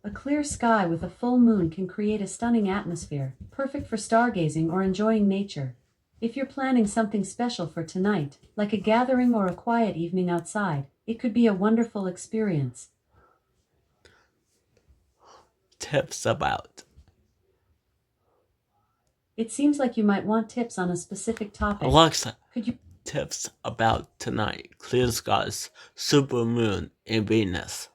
Speaker 2: A clear sky with a full moon can create a stunning atmosphere, perfect for stargazing or enjoying nature. If you're planning something special for tonight, like a gathering or a quiet evening outside, it could be a wonderful experience.
Speaker 1: Tips about.
Speaker 2: It seems like you might want tips on a specific topic.
Speaker 1: Alexa,
Speaker 2: Could you
Speaker 1: tips about tonight, clear skies, super moon, and Venus.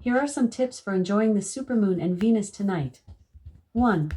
Speaker 2: Here are some tips for enjoying the supermoon and Venus tonight. 1.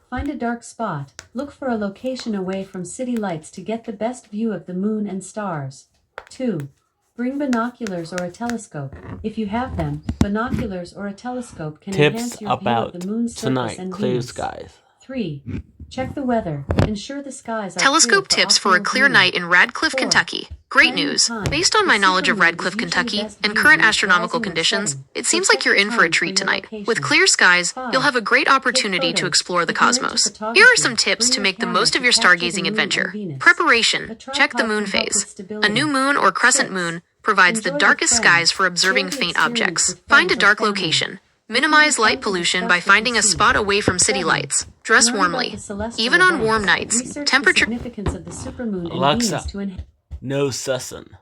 Speaker 2: Find a dark spot. Look for a location away from city lights to get the best view of the moon and stars. 2. Bring binoculars or a telescope. If you have them, binoculars or a telescope can enhance
Speaker 1: Tips
Speaker 2: your view
Speaker 1: about
Speaker 2: of the moon's surface
Speaker 1: tonight,
Speaker 2: and
Speaker 1: clear
Speaker 2: Venus.
Speaker 1: skies.
Speaker 2: 3. Check the weather. Ensure the skies are
Speaker 3: Telescope
Speaker 2: clear
Speaker 3: tips for a
Speaker 2: optimal
Speaker 3: clear
Speaker 2: viewing.
Speaker 3: night in Radcliffe,
Speaker 2: 4.
Speaker 3: Kentucky. Great
Speaker 2: Planning
Speaker 3: news.
Speaker 2: time.
Speaker 3: Based on my
Speaker 2: The
Speaker 3: knowledge of
Speaker 2: supermoon
Speaker 3: Radcliffe,
Speaker 2: is usually
Speaker 3: Kentucky,
Speaker 2: best
Speaker 3: and
Speaker 2: viewed
Speaker 3: current
Speaker 2: when it's
Speaker 3: astronomical
Speaker 2: rising or
Speaker 3: conditions,
Speaker 2: setting.
Speaker 3: it
Speaker 2: So
Speaker 3: seems
Speaker 2: check
Speaker 3: like you're
Speaker 2: the
Speaker 3: in for
Speaker 2: time
Speaker 3: a treat
Speaker 2: your
Speaker 3: tonight.
Speaker 2: location.
Speaker 3: With clear skies,
Speaker 2: 5.
Speaker 3: you'll have a great opportunity
Speaker 2: Take
Speaker 3: to
Speaker 2: photos.
Speaker 3: explore the
Speaker 2: If you're into
Speaker 3: cosmos.
Speaker 2: photography,
Speaker 3: Here are some tips
Speaker 2: bring
Speaker 3: to
Speaker 2: your
Speaker 3: make the
Speaker 2: camera
Speaker 3: most
Speaker 2: to
Speaker 3: of your
Speaker 2: capture the
Speaker 3: stargazing
Speaker 2: moon and
Speaker 3: adventure.
Speaker 2: Venus.
Speaker 3: Preparation.
Speaker 2: A
Speaker 3: Check the
Speaker 2: tripod
Speaker 3: moon
Speaker 2: can help with
Speaker 3: phase. A
Speaker 2: stability.
Speaker 3: new moon or crescent
Speaker 2: 6.
Speaker 3: moon provides
Speaker 2: Enjoy
Speaker 3: the
Speaker 2: with
Speaker 3: darkest
Speaker 2: friends.
Speaker 3: skies for observing
Speaker 2: Share the
Speaker 3: faint
Speaker 2: experience
Speaker 3: objects.
Speaker 2: with
Speaker 3: Find a
Speaker 2: friends or
Speaker 3: dark
Speaker 2: family.
Speaker 3: location.
Speaker 2: You can
Speaker 3: Minimize
Speaker 2: be
Speaker 3: light
Speaker 2: fun to
Speaker 3: pollution
Speaker 2: discuss
Speaker 3: by
Speaker 2: what you
Speaker 3: finding a
Speaker 2: see.
Speaker 3: spot away from city
Speaker 2: 7.
Speaker 3: lights. Dress
Speaker 2: Learn about
Speaker 3: warmly.
Speaker 2: the celestial
Speaker 3: Even on
Speaker 2: events.
Speaker 3: warm nights,
Speaker 2: Research
Speaker 3: temperature.
Speaker 2: the significance of the supermoon and
Speaker 1: Alexa.
Speaker 2: Venus to enhance.
Speaker 1: No session.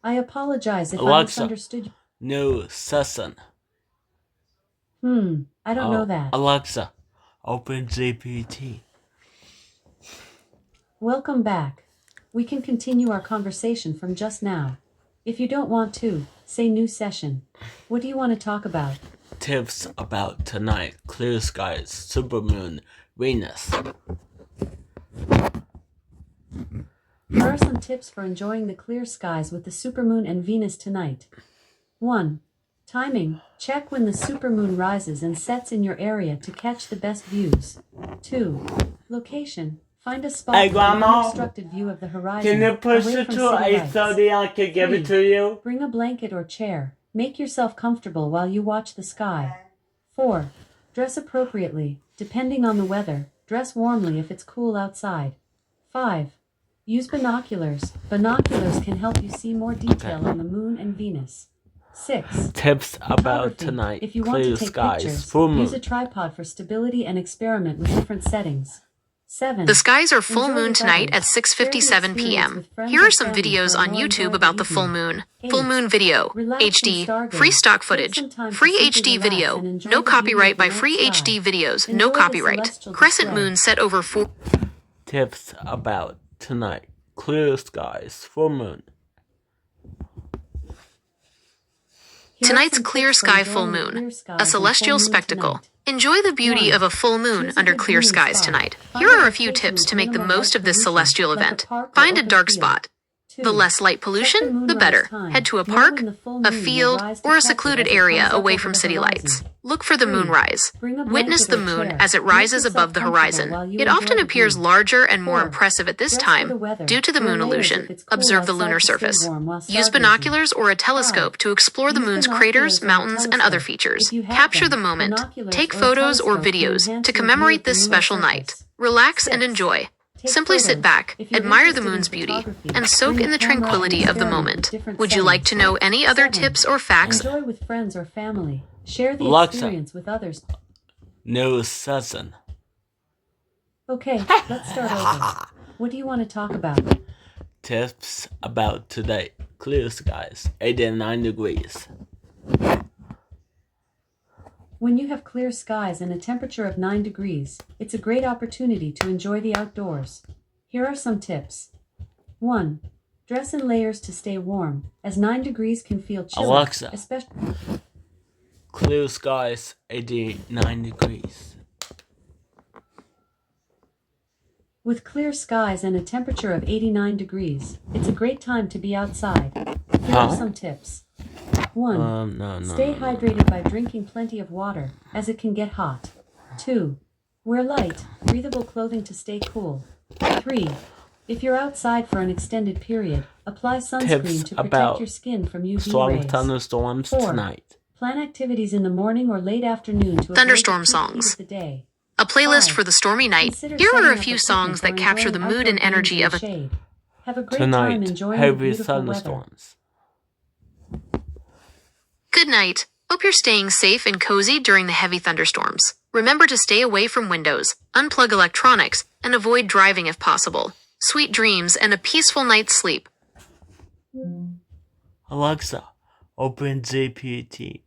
Speaker 2: I apologize if I
Speaker 1: Alexa.
Speaker 2: misunderstood you.
Speaker 1: No session.
Speaker 2: I don't know that.
Speaker 1: Alexa, open GPT.
Speaker 2: Welcome back. We can continue our conversation from just now. If you don't want to, say new session. What do you want to talk about?
Speaker 1: Tips about tonight, clear skies, supermoon, Venus.
Speaker 2: Here are some tips for enjoying the clear skies with the supermoon and Venus tonight. 1. Timing. Check when the supermoon rises and sets in your area to catch the best views. 2. Location. Find a spot
Speaker 1: Hey,
Speaker 2: with an
Speaker 1: Grandma.
Speaker 2: unobstructed view of the horizon.
Speaker 1: Can you push
Speaker 2: away
Speaker 1: it
Speaker 2: from
Speaker 1: to
Speaker 2: city lights.
Speaker 1: 8:30? I can give it to you.
Speaker 2: Bring a blanket or chair. Make yourself comfortable while you watch the sky. 4. Dress appropriately. Depending on the weather, dress warmly if it's cool outside. 5. Use binoculars. Binoculars can help you see more detail on the moon and Venus. 6.
Speaker 1: Tips about
Speaker 2: Photography.
Speaker 1: tonight,
Speaker 2: If you want
Speaker 1: clear
Speaker 2: to take
Speaker 1: skies,
Speaker 2: pictures,
Speaker 1: full
Speaker 2: use a
Speaker 1: moon.
Speaker 2: tripod for stability and experiment with different settings. 7.
Speaker 3: The skies are full
Speaker 2: Enjoy
Speaker 3: moon
Speaker 2: with
Speaker 3: tonight
Speaker 2: others.
Speaker 3: at 6:57
Speaker 2: Share the experience
Speaker 3: p.m.
Speaker 2: with friends
Speaker 3: Here
Speaker 2: or
Speaker 3: are some
Speaker 2: family
Speaker 3: videos
Speaker 2: for a
Speaker 3: on
Speaker 2: more
Speaker 3: YouTube
Speaker 2: enjoyable
Speaker 3: about the full
Speaker 2: evening.
Speaker 3: moon.
Speaker 2: 8.
Speaker 3: Full moon video,
Speaker 2: Relax and
Speaker 3: HD,
Speaker 2: stargaze.
Speaker 3: free stock
Speaker 2: Take
Speaker 3: footage,
Speaker 2: some time to
Speaker 3: free
Speaker 2: simply
Speaker 3: HD
Speaker 2: relax
Speaker 3: video,
Speaker 2: and enjoy
Speaker 3: no
Speaker 2: the beauty
Speaker 3: copyright
Speaker 2: of the
Speaker 3: by
Speaker 2: night
Speaker 3: free
Speaker 2: sky.
Speaker 3: HD videos,
Speaker 2: Enjoy
Speaker 3: no
Speaker 2: the
Speaker 3: copyright.
Speaker 2: celestial
Speaker 3: Crescent
Speaker 2: display.
Speaker 3: moon set over 4.
Speaker 1: Tips about tonight, clear skies, full moon.
Speaker 2: Here are
Speaker 3: Tonight's
Speaker 2: some
Speaker 3: clear
Speaker 2: tips for
Speaker 3: sky
Speaker 2: enjoying
Speaker 3: full
Speaker 2: the
Speaker 3: moon,
Speaker 2: clear skies
Speaker 3: a
Speaker 2: and
Speaker 3: celestial
Speaker 2: full moon
Speaker 3: spectacle.
Speaker 2: tonight.
Speaker 3: Enjoy the beauty
Speaker 2: 1.
Speaker 3: of a full moon
Speaker 2: Choose a
Speaker 3: under
Speaker 2: good
Speaker 3: clear
Speaker 2: viewing
Speaker 3: skies
Speaker 2: spot.
Speaker 3: tonight.
Speaker 2: Find
Speaker 3: Here
Speaker 2: a
Speaker 3: are a few
Speaker 2: location
Speaker 3: tips
Speaker 2: with
Speaker 3: to make the
Speaker 2: minimal
Speaker 3: most
Speaker 2: light
Speaker 3: of this
Speaker 2: pollution,
Speaker 3: celestial
Speaker 2: like a
Speaker 3: event.
Speaker 2: park or
Speaker 3: Find a
Speaker 2: open
Speaker 3: dark
Speaker 2: field.
Speaker 3: spot.
Speaker 2: 2.
Speaker 3: The less light
Speaker 2: Check
Speaker 3: pollution, the
Speaker 2: moonrise
Speaker 3: better.
Speaker 2: time.
Speaker 3: Head to a
Speaker 2: Know
Speaker 3: park,
Speaker 2: when the full
Speaker 3: a
Speaker 2: moon will
Speaker 3: field,
Speaker 2: rise to
Speaker 3: or a
Speaker 2: catch it
Speaker 3: secluded
Speaker 2: as it
Speaker 3: area
Speaker 2: comes up
Speaker 3: away
Speaker 2: over
Speaker 3: from
Speaker 2: the
Speaker 3: city
Speaker 2: horizon.
Speaker 3: lights. Look for the
Speaker 2: 3.
Speaker 3: moonrise.
Speaker 2: Bring a
Speaker 3: Witness
Speaker 2: blanket
Speaker 3: the
Speaker 2: or
Speaker 3: moon
Speaker 2: chair.
Speaker 3: as it
Speaker 2: Make
Speaker 3: rises
Speaker 2: yourself
Speaker 3: above the
Speaker 2: comfortable
Speaker 3: horizon.
Speaker 2: while you
Speaker 3: It
Speaker 2: enjoy
Speaker 3: often
Speaker 2: the
Speaker 3: appears
Speaker 2: view.
Speaker 3: larger and more
Speaker 2: 4.
Speaker 3: impressive at this
Speaker 2: Dress for
Speaker 3: time
Speaker 2: the weather.
Speaker 3: due to the
Speaker 2: Wear
Speaker 3: moon
Speaker 2: layers
Speaker 3: illusion.
Speaker 2: if it's cool
Speaker 3: Observe the
Speaker 2: outside
Speaker 3: lunar
Speaker 2: to stay
Speaker 3: surface.
Speaker 2: warm while
Speaker 3: Use
Speaker 2: stargazing.
Speaker 3: binoculars or a
Speaker 2: 5.
Speaker 3: telescope to explore the
Speaker 2: Use
Speaker 3: moon's
Speaker 2: binoculars
Speaker 3: craters,
Speaker 2: or a
Speaker 3: mountains, and other
Speaker 2: telescope.
Speaker 3: features.
Speaker 2: If you have
Speaker 3: Capture
Speaker 2: them,
Speaker 3: the moment.
Speaker 2: binoculars
Speaker 3: Take
Speaker 2: or a
Speaker 3: photos or
Speaker 2: telescope can
Speaker 3: videos
Speaker 2: enhance
Speaker 3: to
Speaker 2: your view
Speaker 3: commemorate
Speaker 2: of the
Speaker 3: this
Speaker 2: lunar
Speaker 3: special night.
Speaker 2: surface.
Speaker 3: Relax and
Speaker 2: 6.
Speaker 3: enjoy.
Speaker 2: Take
Speaker 3: Simply sit
Speaker 2: photos.
Speaker 3: back,
Speaker 2: If you're
Speaker 3: admire the
Speaker 2: interested in
Speaker 3: moon's beauty,
Speaker 2: photography,
Speaker 3: and soak
Speaker 2: bring
Speaker 3: in
Speaker 2: a
Speaker 3: the
Speaker 2: camera and
Speaker 3: tranquility of the
Speaker 2: experiment with
Speaker 3: moment.
Speaker 2: different
Speaker 3: Would you like
Speaker 2: settings.
Speaker 3: to know any other
Speaker 2: 7.
Speaker 3: tips or facts?
Speaker 2: Enjoy with friends or family. Share the
Speaker 1: Alexa.
Speaker 2: experience with others.
Speaker 1: News session.
Speaker 2: Okay, let's start over. What do you want to talk about?
Speaker 1: Tips about today. Clear skies, 89 degrees.
Speaker 2: When you have clear skies and a temperature of 9 degrees, it's a great opportunity to enjoy the outdoors. Here are some tips. 1. Dress in layers to stay warm, as 9 degrees can feel chilly.
Speaker 1: Alexa.
Speaker 2: Especially
Speaker 1: Clear skies, 89 degrees.
Speaker 2: with clear skies and a temperature of 89 degrees, it's a great time to be outside. Here are
Speaker 1: Huh?
Speaker 2: some tips. 1.
Speaker 1: No.
Speaker 2: Stay hydrated by drinking plenty of water, as it can get hot. 2. Wear light, breathable clothing to stay cool. 3. If you're outside for an extended period, apply sunscreen
Speaker 1: Tips
Speaker 2: to protect
Speaker 1: about
Speaker 2: your skin from UV
Speaker 1: Strong
Speaker 2: rays.
Speaker 1: thunderstorms
Speaker 2: 4.
Speaker 1: tonight.
Speaker 2: Plan activities in the morning or late afternoon to avoid
Speaker 3: Thunderstorm
Speaker 2: the peak heat
Speaker 3: songs.
Speaker 2: of the day.
Speaker 3: A playlist
Speaker 2: 5.
Speaker 3: for the stormy night.
Speaker 2: Consider
Speaker 3: Here are
Speaker 2: setting
Speaker 3: a
Speaker 2: up
Speaker 3: few
Speaker 2: picnic
Speaker 3: songs that
Speaker 2: or
Speaker 3: capture the
Speaker 2: enjoying
Speaker 3: mood and
Speaker 2: outdoor games
Speaker 3: energy
Speaker 2: in
Speaker 3: of
Speaker 2: the
Speaker 3: a
Speaker 2: shade. Have a great time
Speaker 1: Tonight,
Speaker 2: enjoying the
Speaker 1: heavy
Speaker 2: beautiful weather.
Speaker 1: thunderstorms.
Speaker 3: good night. Hope you're staying safe and cozy during the heavy thunderstorms. Remember to stay away from windows, unplug electronics, and avoid driving if possible. Sweet dreams and a peaceful night's sleep.
Speaker 1: Alexa, open GPT.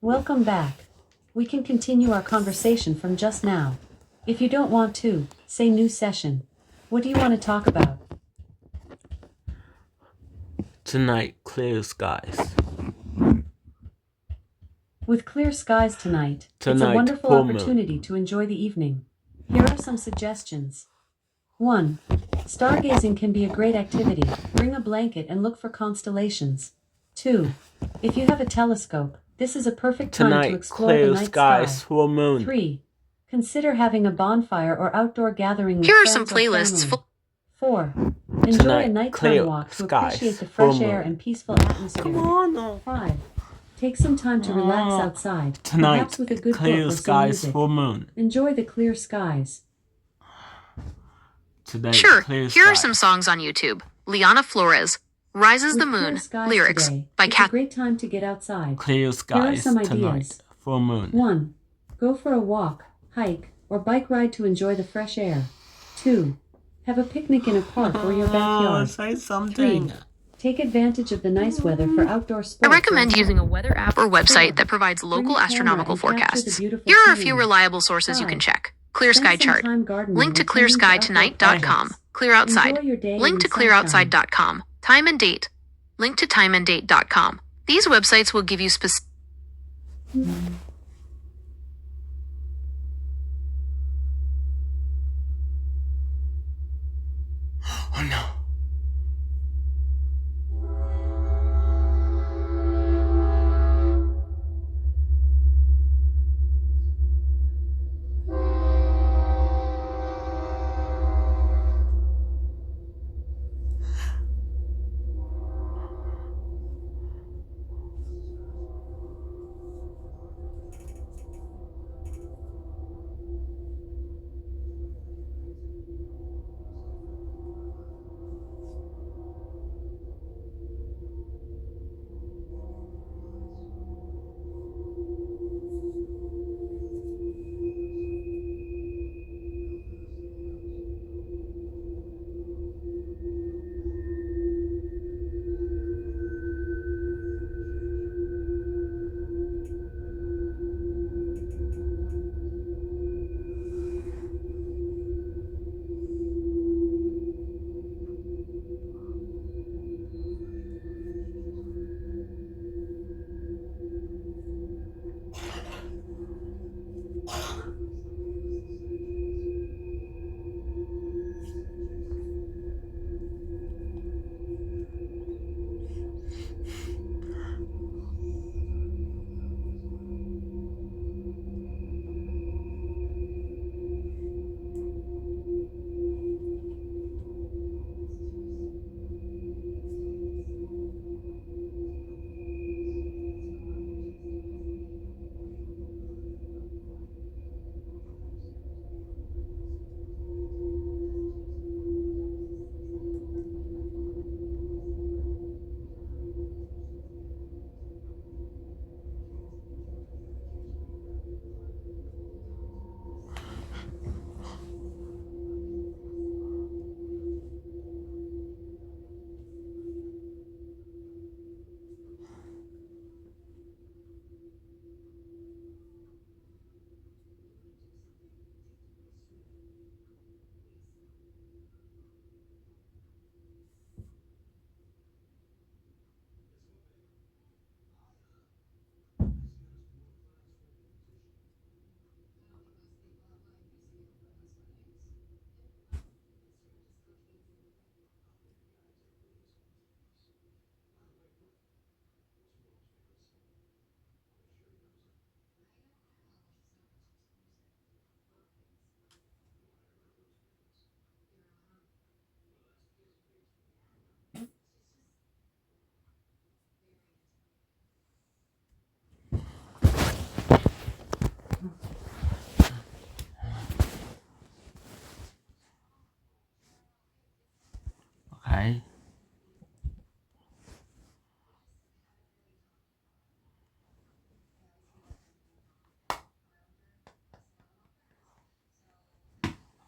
Speaker 2: Welcome back. We can continue our conversation from just now. If you don't want to, say new session. What do you want to talk about?
Speaker 1: Tonight, clear skies.
Speaker 2: With clear skies tonight, it's a
Speaker 1: Tonight,
Speaker 2: wonderful
Speaker 1: full moon.
Speaker 2: opportunity to enjoy the evening. Here are some suggestions. 1. Stargazing can be a great activity. Bring a blanket and look for constellations. 2. If you have a telescope, this is a perfect time to
Speaker 1: Tonight,
Speaker 2: explore the
Speaker 1: clear
Speaker 2: night
Speaker 1: skies,
Speaker 2: sky.
Speaker 1: full moon.
Speaker 2: 3. Consider having a bonfire or outdoor gathering with
Speaker 3: Here are
Speaker 2: friends
Speaker 3: some
Speaker 2: or
Speaker 3: playlists
Speaker 2: family.
Speaker 3: full.
Speaker 2: 4. Enjoy
Speaker 1: Tonight,
Speaker 2: a nighttime
Speaker 1: clear
Speaker 2: walk to
Speaker 1: skies,
Speaker 2: appreciate the
Speaker 1: full
Speaker 2: fresh air
Speaker 1: moon.
Speaker 2: and peaceful atmosphere.
Speaker 1: Come on now.
Speaker 2: 5. Take some time to relax outside,
Speaker 1: Tonight,
Speaker 2: perhaps with a good
Speaker 1: clear
Speaker 2: book or some
Speaker 1: skies,
Speaker 2: music.
Speaker 1: full moon.
Speaker 2: Enjoy the clear skies.
Speaker 1: Today,
Speaker 3: Sure,
Speaker 1: clear
Speaker 3: here are
Speaker 1: skies.
Speaker 3: some songs on YouTube. Liana Flores, Rises
Speaker 2: With
Speaker 3: the
Speaker 2: clear
Speaker 3: Moon,
Speaker 2: skies
Speaker 3: lyrics
Speaker 2: today,
Speaker 3: by
Speaker 2: it's a
Speaker 3: Kat.
Speaker 2: great time to get outside.
Speaker 1: Clear skies
Speaker 2: some
Speaker 1: tonight,
Speaker 2: ideas.
Speaker 1: full moon.
Speaker 2: 1. Go for a walk, hike, or bike ride to enjoy the fresh air. 2. Have a picnic in a park or your backyard.
Speaker 1: Say something.
Speaker 2: 3. Take advantage of the nice weather for outdoor
Speaker 3: I
Speaker 2: sports.
Speaker 3: recommend
Speaker 2: like
Speaker 3: using a weather app or website
Speaker 2: 4.
Speaker 3: that provides
Speaker 2: Bring
Speaker 3: local
Speaker 2: a camera
Speaker 3: astronomical
Speaker 2: and capture the
Speaker 3: forecasts.
Speaker 2: beautiful
Speaker 3: Here are a few
Speaker 2: scenery.
Speaker 3: reliable sources you can
Speaker 2: 5.
Speaker 3: check. Clear
Speaker 2: Spend
Speaker 3: Sky
Speaker 2: some
Speaker 3: Chart.
Speaker 2: time gardening
Speaker 3: Link to
Speaker 2: and tending outdoor
Speaker 3: clearskytonight.com.
Speaker 2: projects.
Speaker 3: Clear Outside.
Speaker 2: Enjoy your day
Speaker 3: Link
Speaker 2: in
Speaker 3: to
Speaker 2: the sunshine.
Speaker 3: clearoutside.com. Time and date. Link to timeanddate.com. These websites will give you specific.
Speaker 1: Oh no.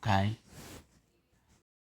Speaker 1: Okay.